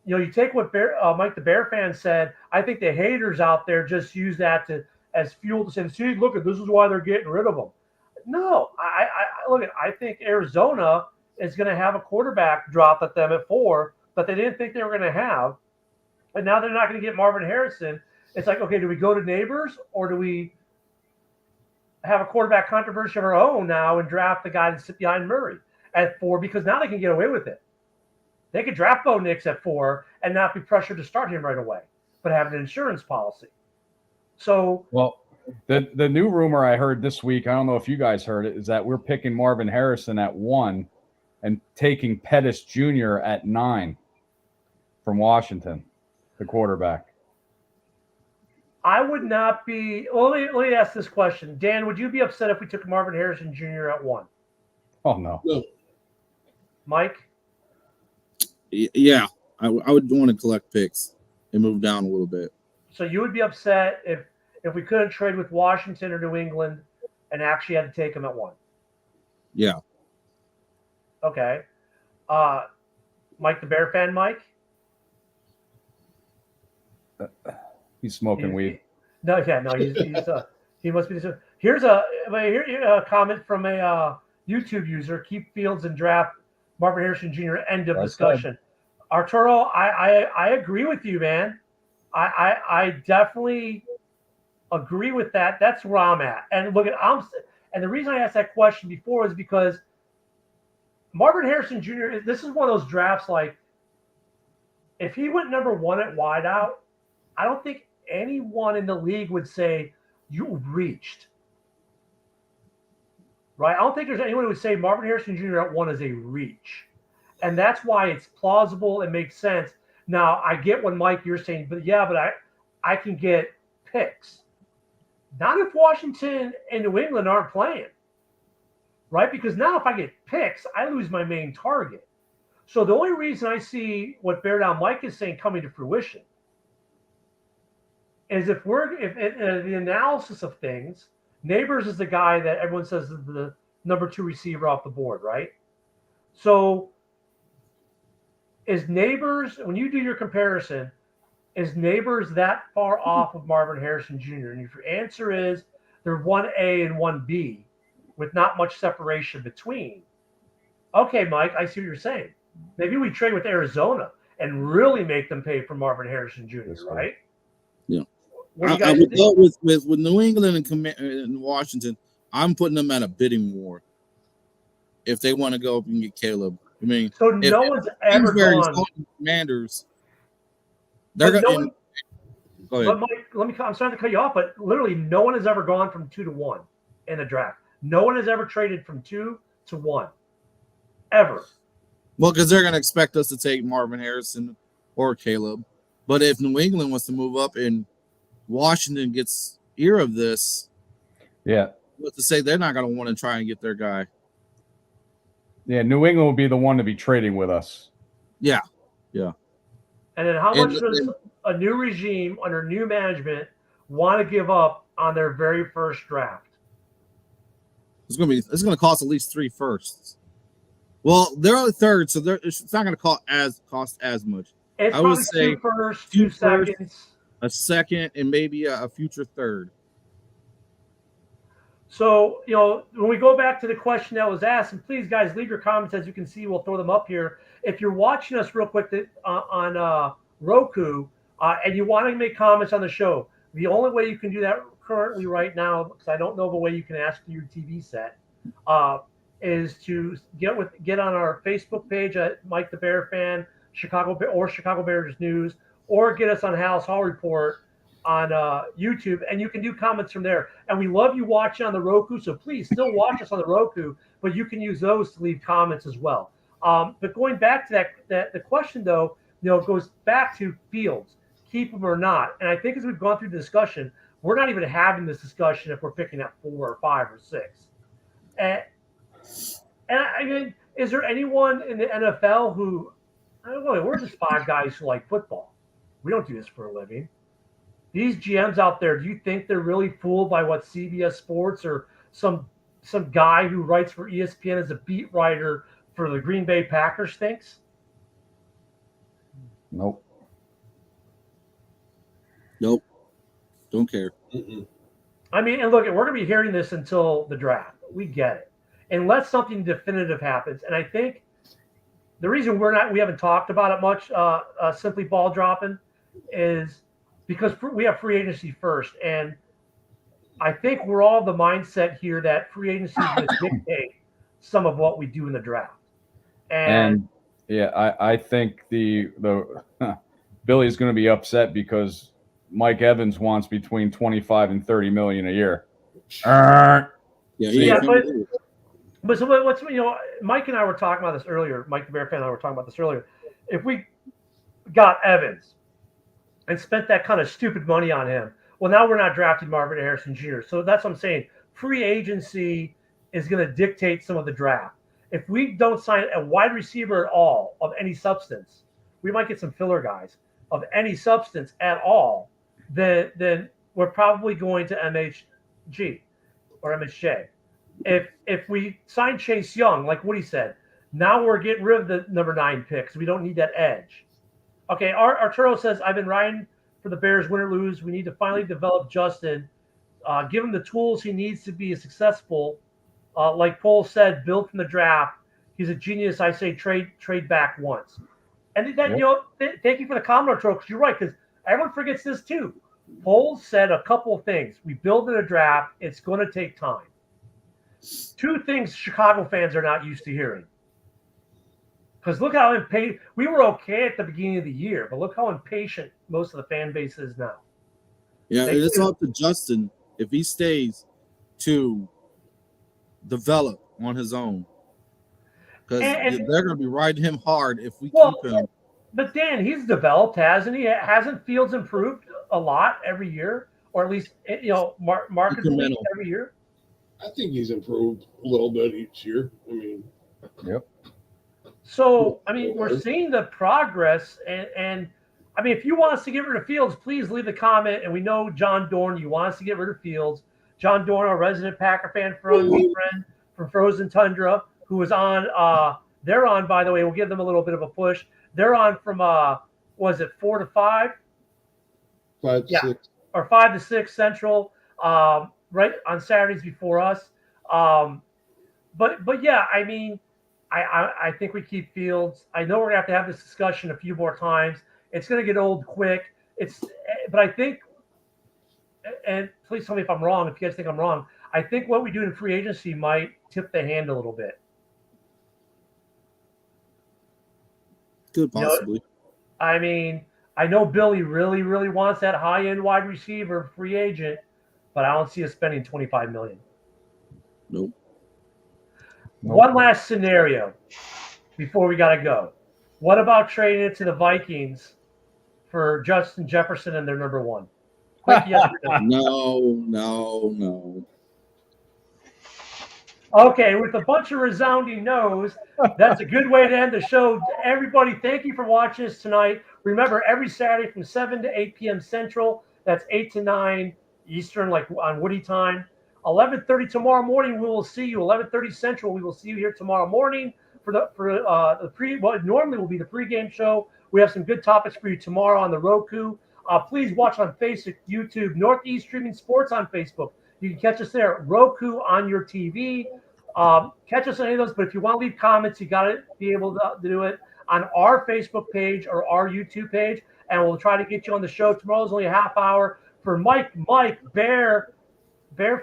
[SPEAKER 3] you take what Mike the Bear fan said. I think the haters out there just use that as fuel to say, see, look, this is why they're getting rid of him. No, I think Arizona is going to have a quarterback drop at them at 4 that they didn't think they were going to have. And now they're not going to get Marvin Harrison. It's like, okay, do we go to Neighbors or do we have a quarterback controversy of our own now and draft the guy to sit behind Murray at 4 because now they can get away with it. They could draft Bo Nix at 4 and not be pressured to start him right away, but have an insurance policy. So,
[SPEAKER 6] well, the new rumor I heard this week, I don't know if you guys heard it, is that we're picking Marvin Harrison at 1 and taking Pettis Jr. at 9 from Washington. the quarterback.
[SPEAKER 3] I would not be. Well, let me ask this question. Dan, would you be upset if we took Marvin Harrison Jr. at 1?
[SPEAKER 6] Oh, no.
[SPEAKER 5] No.
[SPEAKER 3] Mike?
[SPEAKER 4] Yeah, I would want to collect picks and move down a little bit.
[SPEAKER 3] So you would be upset if we couldn't trade with Washington or New England and actually had to take him at 1?
[SPEAKER 4] Yeah.
[SPEAKER 3] Okay. Mike the Bear fan, Mike?
[SPEAKER 6] He's smoking weed.
[SPEAKER 3] No, he must be. Here's a comment from a YouTube user. Keep Fields and draft Marvin Harrison Jr. End of discussion. Arturo, I agree with you, man. I definitely agree with that. That's where I'm at. And look, and the reason I asked that question before is because Marvin Harrison Jr. This is one of those drafts. Like, if he went number 1 at wideout, I don't think anyone in the league would say you reached. Right? I don't think there's anyone who would say Marvin Harrison Jr. at 1 is a reach. And that's why it's plausible and makes sense. Now, I get what, Mike, you're saying, but I can get picks. Not if Washington and New England aren't playing. Right? Because now if I get picks, I lose my main target. So the only reason I see what Bear Down Mike is saying coming to fruition is if the analysis of things, Neighbors is the guy that everyone says is the number 2 receiver off the board, right? So is Neighbors, when you do your comparison, is Neighbors that far off of Marvin Harrison Jr.? And if your answer is they're 1A and 1B with not much separation between, okay, Mike, I see what you're saying. Maybe we trade with Arizona and really make them pay for Marvin Harrison Jr., right?
[SPEAKER 4] Yeah.
[SPEAKER 3] I
[SPEAKER 4] would go with New England and Washington. I'm putting them at a bidding war if they want to go up and get Caleb. I mean,
[SPEAKER 3] so no one's ever gone.
[SPEAKER 4] Commanders. They're going. Go ahead.
[SPEAKER 3] But Mike, I'm sorry to cut you off, but literally no one has ever gone from 2 to 1 in the draft. No one has ever traded from 2 to 1, ever.
[SPEAKER 4] Well, because they're going to expect us to take Marvin Harrison or Caleb. But if New England wants to move up and Washington gets ear of this,
[SPEAKER 6] yeah,
[SPEAKER 4] what to say? They're not going to want to try and get their guy.
[SPEAKER 6] Yeah, New England will be the one to be trading with us.
[SPEAKER 4] Yeah.
[SPEAKER 3] And then how much does a new regime under new management want to give up on their very first draft?
[SPEAKER 4] It's going to cost at least 3 firsts. Well, they're on the 3rd, so it's not going to cost as much.
[SPEAKER 3] It's
[SPEAKER 4] I would
[SPEAKER 3] probably
[SPEAKER 4] say
[SPEAKER 3] 2 firsts, 2 seconds.
[SPEAKER 4] A second, and maybe a future 3rd.
[SPEAKER 3] So, when we go back to the question that was asked, and please, guys, leave your comments. As you can see, we'll throw them up here. If you're watching us real quick on Roku and you want to make comments on the show, the only way you can do that currently right now, because I don't know of a way you can ask for your TV set, is to get on our Facebook page at Mike the Bear Fan, Chicago Bears News, or get us on Halas Hall Report on YouTube, and you can do comments from there. And we love you watching on the Roku, so please still watch us on the Roku, but you can use those to leave comments as well. But going back to the question, though, goes back to Fields, keep him or not. And I think as we've gone through the discussion, we're not even having this discussion if we're picking at 4 or 5 or 6. And I mean, is there anyone in the NFL who, I don't know, we're just 5 guys who like football. We don't do this for a living. These GMs out there, do you think they're really fooled by what CBS Sports or some guy who writes for ESPN as a beat writer for the Green Bay Packers thinks?
[SPEAKER 6] Nope.
[SPEAKER 4] Don't care.
[SPEAKER 5] Mm-mm.
[SPEAKER 3] I mean, and look, we're going to be hearing this until the draft. We get it. Unless something definitive happens. And I think the reason we haven't talked about it much, simply ball dropping, is because we have free agency first. And I think we're all the mindset here that free agency is going to dictate some of what we do in the draft. And
[SPEAKER 6] yeah, I think the Billy's going to be upset because Mike Evans wants between 25 and 30 million a year.
[SPEAKER 3] But so what's Mike and I were talking about this earlier. Mike the Bear Fan and I were talking about this earlier. If we got Evans and spent that kind of stupid money on him. Well, now we're not drafting Marvin Harrison Jr. So that's what I'm saying. Free agency is going to dictate some of the draft. If we don't sign a wide receiver at all of any substance, we might get some filler guys of any substance at all, then we're probably going to MHG or MHJ. If we sign Chase Young, like Woody said, now we're getting rid of the number 9 picks. We don't need that edge. Okay, Arturo says, I've been riding for the Bears win or lose. We need to finally develop Justin, give him the tools he needs to be successful. Like Paul said, built from the draft. He's a genius. I say trade back once. And then, thank you for the comment, Arturo, because you're right, because everyone forgets this too. Paul said a couple of things. We build in a draft. It's going to take time. 2 things Chicago fans are not used to hearing. Because look how impatient – we were okay at the beginning of the year, but look how impatient most of the fan base is now.
[SPEAKER 4] Yeah, it's up to Justin, if he stays, to develop on his own. Because they're going to be riding him hard if we keep him.
[SPEAKER 3] But Dan, he's developed, hasn't he? Hasn't Fields improved a lot every year? Or at least, markedly every year?
[SPEAKER 5] I think he's improved a little bit each year. I mean –
[SPEAKER 6] Yep.
[SPEAKER 3] So, I mean, we're seeing the progress, and I mean, if you want us to get rid of Fields, please leave a comment. And we know, John Dorn, you want us to get rid of Fields. John Dorn, our resident Packer fan, friend from Frozen Tundra, who is on, they're on, by the way, we'll give them a little bit of a push. They're on from, was it 4 to 5?
[SPEAKER 5] 5 to 6.
[SPEAKER 3] Or 5 to 6 Central, right on Saturdays before us. But yeah, I mean, I think we keep Fields. I know we're going to have this discussion a few more times. It's going to get old quick. But I think, and please tell me if I'm wrong, if you guys think I'm wrong, I think what we do in free agency might tip the hand a little bit.
[SPEAKER 4] Could possibly.
[SPEAKER 3] I mean, I know Billy really, really wants that high-end wide receiver free agent, but I don't see us spending $25 million.
[SPEAKER 4] Nope.
[SPEAKER 3] One last scenario before we got to go. What about trading it to the Vikings for Justin Jefferson and their number 1? Quick yes or no.
[SPEAKER 4] No.
[SPEAKER 3] Okay, with a bunch of resounding no's, that's a good way to end the show. Everybody, thank you for watching us tonight. Remember, every Saturday from 7 to 8 p.m. Central, that's 8 to 9 Eastern, like on Woody time. 11:30 tomorrow morning, we will see you. 11:30 Central, we will see you here tomorrow morning for what normally will be the pregame show. We have some good topics for you tomorrow on the Roku. Please watch on Facebook, YouTube, Northeast Streaming Sports on Facebook. You can catch us there. Roku on your TV. Catch us on any of those. But if you want to leave comments, you got to be able to do it on our Facebook page or our YouTube page, and we'll try to get you on the show. Tomorrow's only a half hour. For Mike, Bear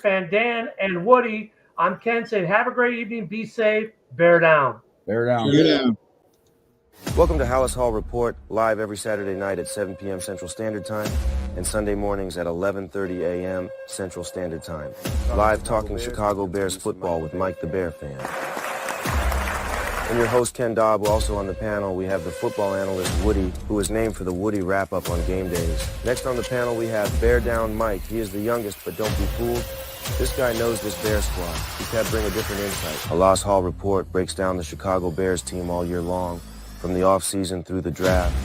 [SPEAKER 3] fan Dan, and Woody, I'm Ken saying have a great evening. Be safe. Bear down.
[SPEAKER 6] Bear down.
[SPEAKER 4] Yeah.
[SPEAKER 1] Welcome to Halas Hall Report, live every Saturday night at 7 p.m. Central Standard Time and Sunday mornings at 11:30 a.m. Central Standard Time. Live talking Chicago Bears football with Mike the Bear fan. I'm your host, Ken Dobb. Also on the panel, we have the football analyst, Woody, who is named for the Woody wrap-up on game days. Next on the panel, we have Bear Down Mike. He is the youngest, but don't be fooled. This guy knows this Bear squad. He can bring a different insight. Halas Hall Report breaks down the Chicago Bears team all year long, from the offseason through the draft.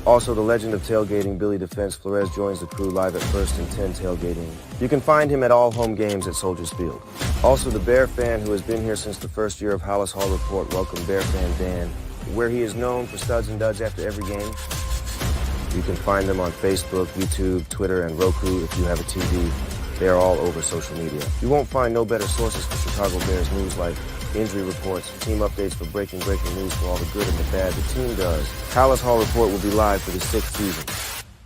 [SPEAKER 1] Also, the legend of tailgating, Billy Defense Flores, joins the crew live at 1st and 10 tailgating. You can find him at all home games at Soldiers Field. Also, the Bear fan who has been here since the first year of Halas Hall Report, welcome Bear fan Dan, where he is known for studs and duds after every game. You can find them on Facebook, YouTube, Twitter, and Roku if you have a TV. They are all over social media. You won't find no better sources for Chicago Bears news like injury reports, team updates for breaking news for all the good and the bad the team does. Halas Hall Report will be live for the 6th season.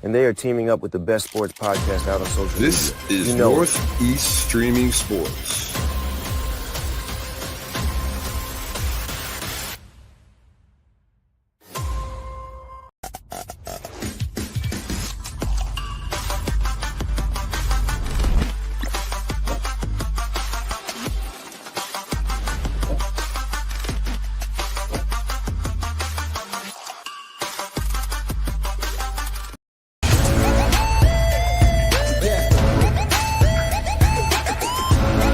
[SPEAKER 1] And they are teaming up with the best sports podcast out on social media.
[SPEAKER 2] This is Northeast Streaming Sports.